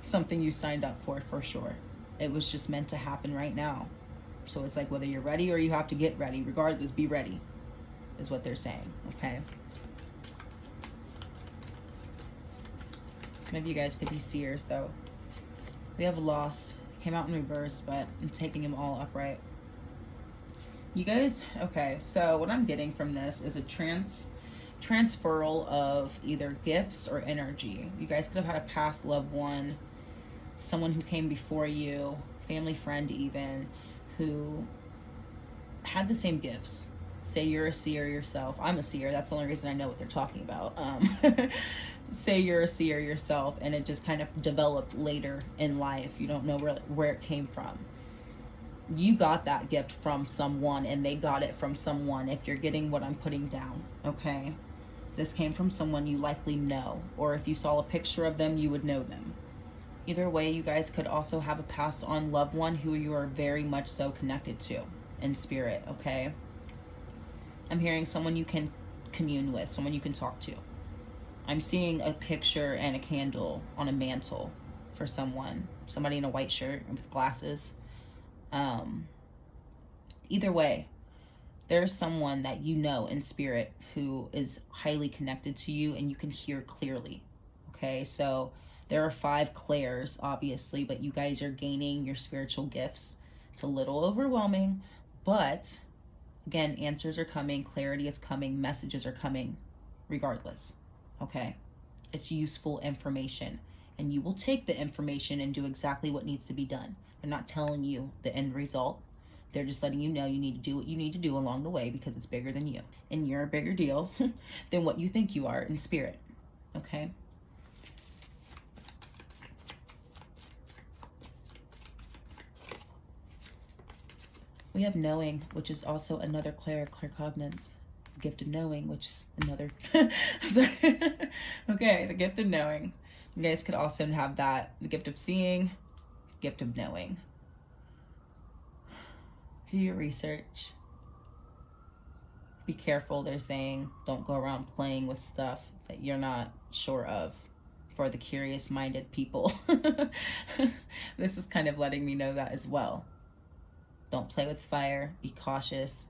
something you signed up for sure. It was just meant to happen right now. So it's like, whether you're ready or you have to get ready, regardless, be ready, is what they're saying, okay? Some of you guys could be seers, though. We have loss. Came out in reverse, but I'm taking them all upright. You guys, okay, so what I'm getting from this is a transferal of either gifts or energy. You guys could have had a past loved one, someone who came before you, family friend even, who had the same gifts. Say you're a seer yourself. I'm a seer. That's the only reason I know what they're talking about. Say you're a seer yourself, and it just kind of developed later in life. You don't know where it came from. You got that gift from someone, and they got it from someone, if you're getting what I'm putting down, okay? This came from someone you likely know, or if you saw a picture of them, you would know them. Either way, you guys could also have a passed on loved one who you are very much so connected to in spirit, okay? I'm hearing someone you can commune with, someone you can talk to. I'm seeing a picture and a candle on a mantle for someone, somebody in a white shirt with glasses. Either way, there's someone that you know in spirit who is highly connected to you, and you can hear clearly, okay? So there are 5 clairs, obviously, but you guys are gaining your spiritual gifts. It's a little overwhelming, but again, answers are coming, clarity is coming, messages are coming regardless, okay? It's useful information, and you will take the information and do exactly what needs to be done. They're not telling you the end result. They're just letting you know you need to do what you need to do along the way, because it's bigger than you, and you're a bigger deal than what you think you are in spirit, okay? We have knowing, which is also another claircognizance. Gift of knowing, which is another sorry. Okay, the gift of knowing. You guys could also have that, the gift of seeing, gift of knowing. Do your research. Be careful, they're saying. Don't go around playing with stuff that you're not sure of, for the curious-minded people. This is kind of letting me know that as well. Don't play with fire. Be cautious.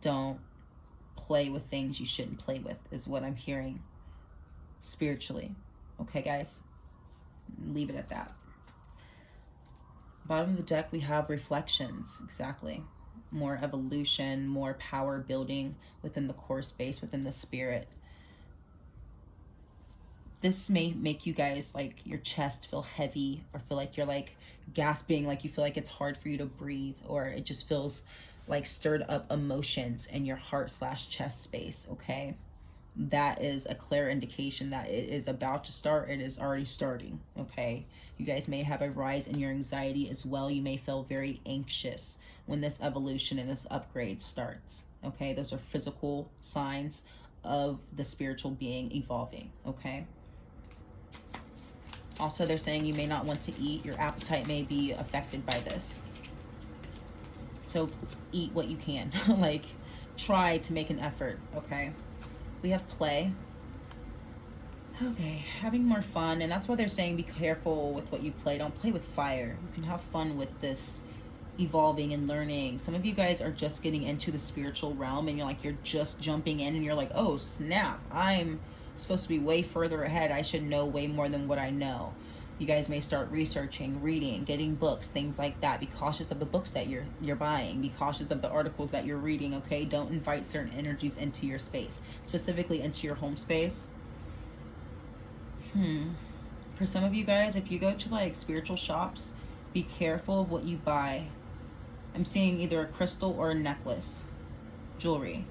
Don't play with things you shouldn't play with, is what I'm hearing spiritually. Okay, guys? Leave it at that. Bottom of the deck, we have reflections. Exactly. More evolution, more power building within the core space, within the spirit. This may make you guys, like, your chest feel heavy, or feel like you're like gasping, like you feel like it's hard for you to breathe, or it just feels like stirred up emotions in your heart/chest space, okay? That is a clear indication that it is about to start. It is already starting, okay? You guys may have a rise in your anxiety as well. You may feel very anxious when this evolution and this upgrade starts, okay? Those are physical signs of the spiritual being evolving, okay? Also, they're saying you may not want to eat. Your appetite may be affected by this. So eat what you can. Like, try to make an effort, okay? We have play. Okay, having more fun. And that's why they're saying be careful with what you play. Don't play with fire. You can have fun with this evolving and learning. Some of you guys are just getting into the spiritual realm, and you're just jumping in, and you're like, oh, snap. I'm supposed to be way further ahead. I should know way more than what I know. You guys may start researching, reading, getting books, things like that. Be cautious of the books that you're buying. Be cautious of the articles that you're reading, okay? Don't invite certain energies into your space, specifically into your home space. For some of you guys, if you go to like spiritual shops, Be careful of what you buy. I'm seeing either a crystal or a necklace, jewelry.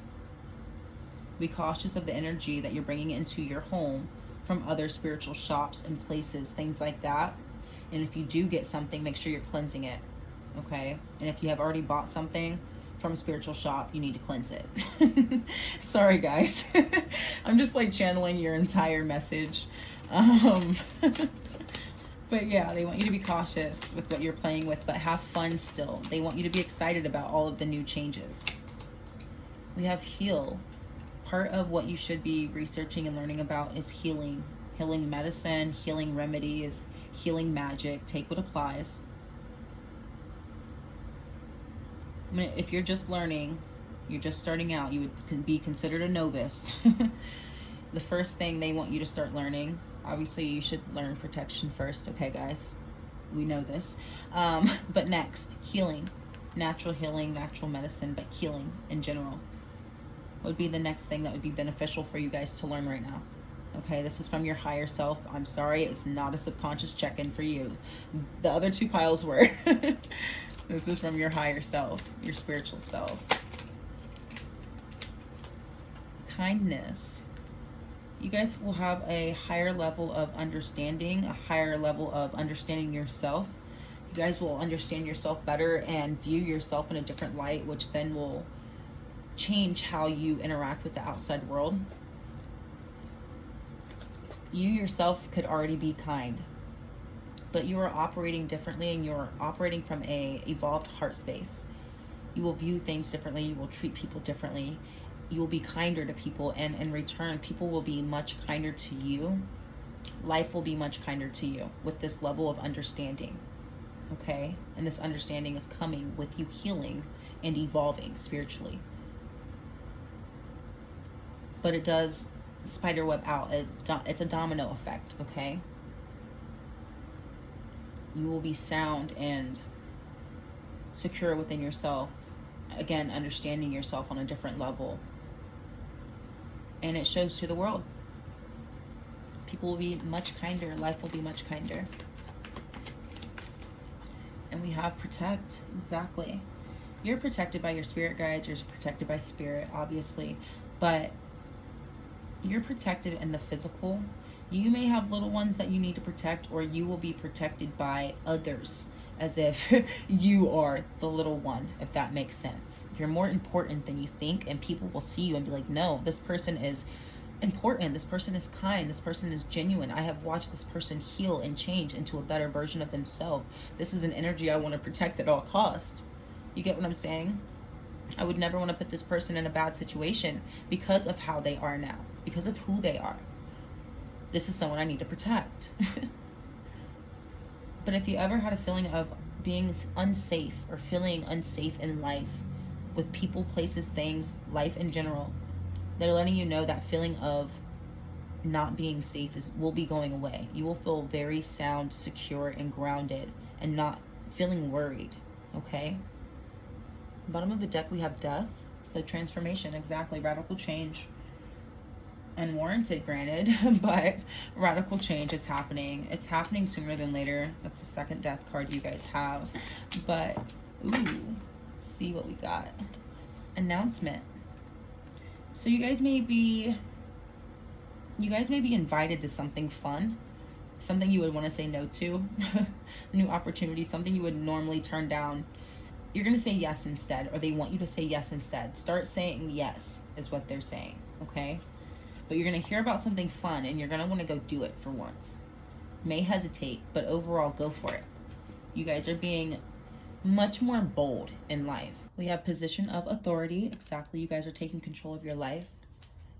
Be cautious of the energy that you're bringing into your home from other spiritual shops and places, things like that. And if you do get something, make sure you're cleansing it, okay? And if you have already bought something from a spiritual shop, you need to cleanse it. Sorry, guys. I'm just like channeling your entire message. But yeah, they want you to be cautious with what you're playing with, but have fun still. They want you to be excited about all of the new changes. We have heal. Part of what you should be researching and learning about is healing. Healing medicine, healing remedies, healing magic. Take what applies. I mean, if you're just learning, you're just starting out, you would be considered a novice. The first thing they want you to start learning, obviously you should learn protection first, okay guys? We know this. But next, healing. Natural healing, natural medicine, but healing in general would be the next thing that would be beneficial for you guys to learn right now. Okay, this is from your higher self. I'm sorry, it's not a subconscious check-in for you. The other two piles were. This is from your higher self, your spiritual self. Kindness. You guys will have a higher level of understanding, a higher level of understanding yourself. You guys will understand yourself better and view yourself in a different light, which then will change how you interact with the outside world. You yourself could already be kind, but you are operating differently, and you're operating from a evolved heart space. You will view things differently. You will treat people differently. You will be kinder to people, and in return, people will be much kinder to you. Life will be much kinder to you with this level of understanding, okay? And this understanding is coming with you healing and evolving spiritually. But it does spiderweb out. It's a domino effect, okay? You will be sound and secure within yourself. Again, understanding yourself on a different level. And it shows to the world. People will be much kinder. Life will be much kinder. And we have protect. Exactly. You're protected by your spirit guides. You're protected by spirit, obviously. But you're protected in the physical. You may have little ones that you need to protect, or you will be protected by others, as if you are the little one, if that makes sense. You're more important than you think, and people will see you and be like, no, this person is important, this person is kind, this person is genuine. I have watched this person heal and change into a better version of themselves. This is an energy I want to protect at all costs. You get what I'm saying? I would never want to put this person in a bad situation because of how they are now, because of who they are. This is someone I need to protect. But if you ever had a feeling of being unsafe or feeling unsafe in life with people, places, things, life in general, they're letting you know that feeling of not being safe will be going away. You will feel very sound, secure, and grounded, and not feeling worried, okay? Bottom of the deck, we have death. So transformation, exactly, radical change. Unwarranted, granted, but radical change is happening. It's happening sooner than later. That's the second death card you guys have. But, ooh, let's see what we got. Announcement. So you guys may be invited to something fun, something you would want to say no to, new opportunity, something you would normally turn down. You're going to say yes instead, or they want you to say yes instead. Start saying yes is what they're saying, okay? But you're going to hear about something fun, and you're going to want to go do it for once. May hesitate, but overall, go for it. You guys are being much more bold in life. We have position of authority. Exactly. You guys are taking control of your life.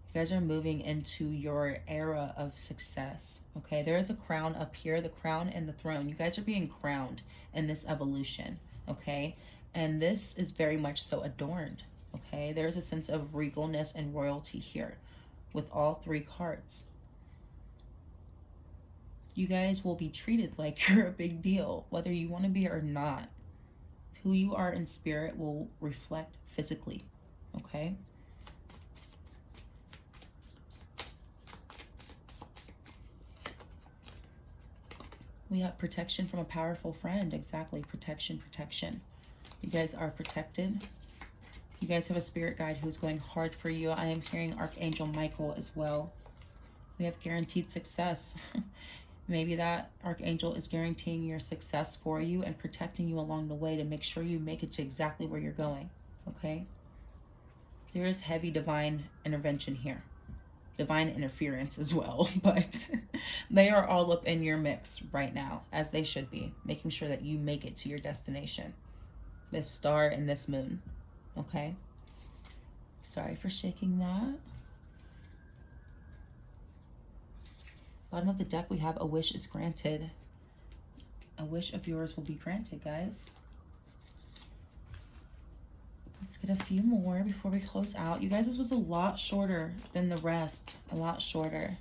You guys are moving into your era of success. Okay. There is a crown up here, the crown and the throne. You guys are being crowned in this evolution. Okay. And this is very much so adorned. Okay. There's a sense of regalness and royalty here with all three cards. You guys will be treated like you're a big deal, whether you want to be or not. Who you are in spirit will reflect physically, okay? We have protection from a powerful friend. Exactly. Protection, protection. You guys are protected. You guys have a spirit guide who's going hard for you. I am hearing Archangel Michael as well. We have guaranteed success. Maybe that Archangel is guaranteeing your success for you and protecting you along the way to make sure you make it to exactly where you're going. Okay? There is heavy divine intervention here. Divine interference as well, but they are all up in your mix right now, as they should be, making sure that you make it to your destination. This star and this moon, okay? Sorry for shaking that. Bottom of the deck, we have a wish is granted. A wish of yours will be granted, guys. Let's get a few more before we close out. You guys, this was a lot shorter than the rest. A lot shorter.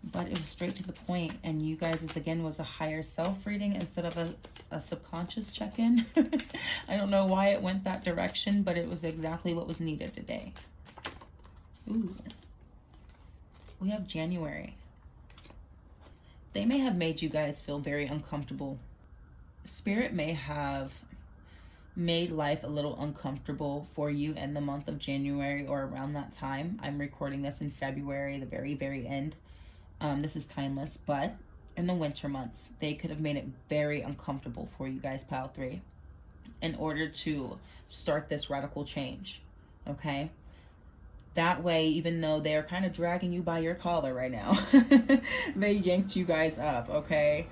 But it was straight to the point. And you guys, this again was a higher self reading instead of a subconscious check-in. I don't know why it went that direction, but it was exactly what was needed today. Ooh. We have January. They may have made you guys feel very uncomfortable. Spirit may have made life a little uncomfortable for you in the month of January or around that time. I'm recording this in February, the very, very end. This is timeless, but in the winter months, they could have made it very uncomfortable for you guys, Pile 3, in order to start this radical change, okay? That way, even though they're kind of dragging you by your collar right now, they yanked you guys up, okay?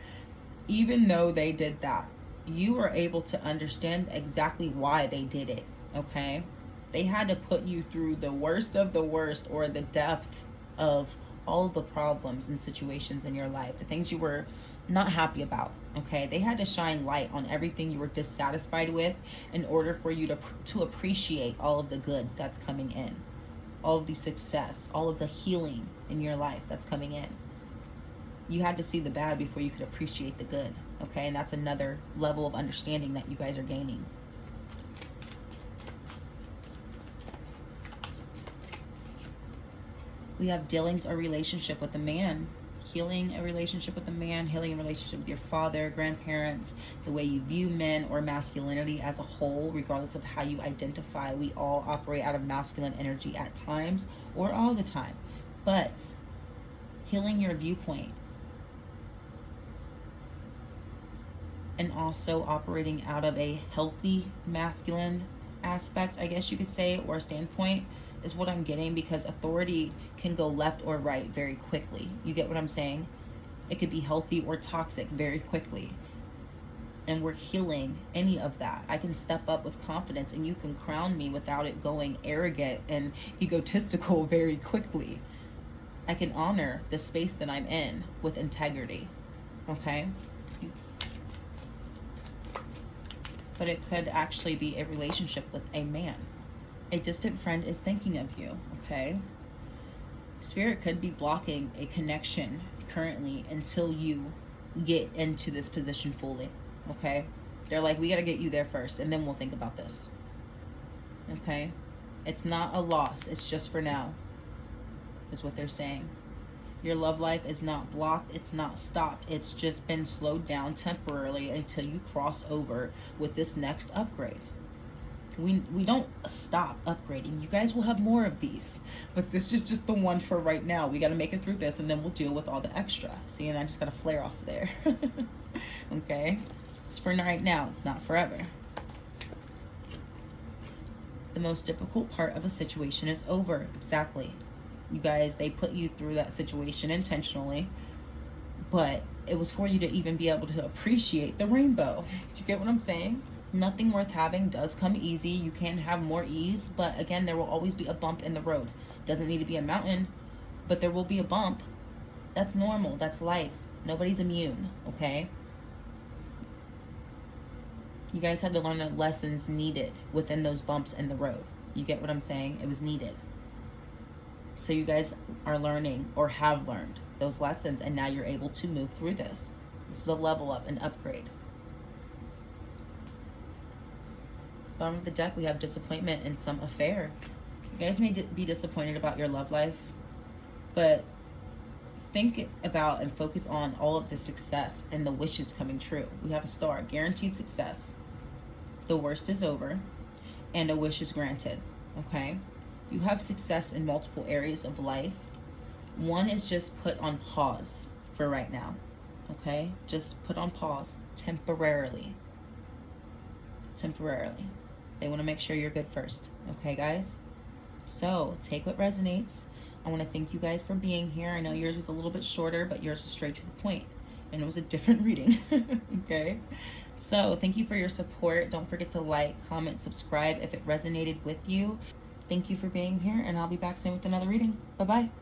Even though they did that, you were able to understand exactly why they did it, okay? They had to put you through the worst of the worst, or the depth of all of the problems and situations in your life, the things you were not happy about, okay? They had to shine light on everything you were dissatisfied with in order for you to appreciate all of the good that's coming in, all of the success, all of the healing in your life that's coming in. You had to see the bad before you could appreciate the good, okay? And that's another level of understanding that you guys are gaining. We have dealings or relationship with a man. Healing a relationship with a man, healing a relationship with your father, grandparents, the way you view men or masculinity as a whole, regardless of how you identify. We all operate out of masculine energy at times or all the time. But healing your viewpoint, and also operating out of a healthy masculine aspect, I guess you could say, or standpoint, is what I'm getting, because authority can go left or right very quickly. You get what I'm saying? It could be healthy or toxic very quickly. And we're healing any of that. I can step up with confidence and you can crown me without it going arrogant and egotistical very quickly. I can honor the space that I'm in with integrity, okay? But it could actually be a relationship with a man. A distant friend is thinking of you, okay? Spirit could be blocking a connection currently until you get into this position fully, okay? They're like, we got to get you there first, and then we'll think about this, okay? It's not a loss. It's just for now, is what they're saying. Your love life is not blocked. It's not stopped. It's just been slowed down temporarily until you cross over with this next upgrade. We don't stop upgrading. You guys will have more of these, but this is just the one for right now. We got to make it through this, and then we'll deal with all the extra. See, and I just got to flare off there. Okay? It's for right now. It's not forever. The most difficult part of a situation is over. Exactly. You guys, they put you through that situation intentionally, but it was for you to even be able to appreciate the rainbow. You get what I'm saying? Nothing worth having does come easy. You can have more ease, but again, there will always be a bump in the road. Doesn't need to be a mountain, but there will be a bump. That's normal. That's life. Nobody's immune, okay? You guys had to learn the lessons needed within those bumps in the road. You get what I'm saying? It was needed. So you guys are learning, or have learned, those lessons, and now you're able to move through this. This is a level up, an upgrade. Bottom of the deck, we have disappointment in some affair. You guys may be disappointed about your love life, but think about and focus on all of the success and the wishes coming true. We have a star, guaranteed success. The worst is over, and a wish is granted, okay? You have success in multiple areas of life. One is just put on pause for right now, okay? Just put on pause temporarily. Temporarily. They want to make sure you're good first, okay, guys? So take what resonates. I want to thank you guys for being here. I know yours was a little bit shorter, but yours was straight to the point, and it was a different reading. Okay, so thank you for your support. Don't forget to like, comment, subscribe if it resonated with you. Thank you for being here, and I'll be back soon with another reading. Bye-bye.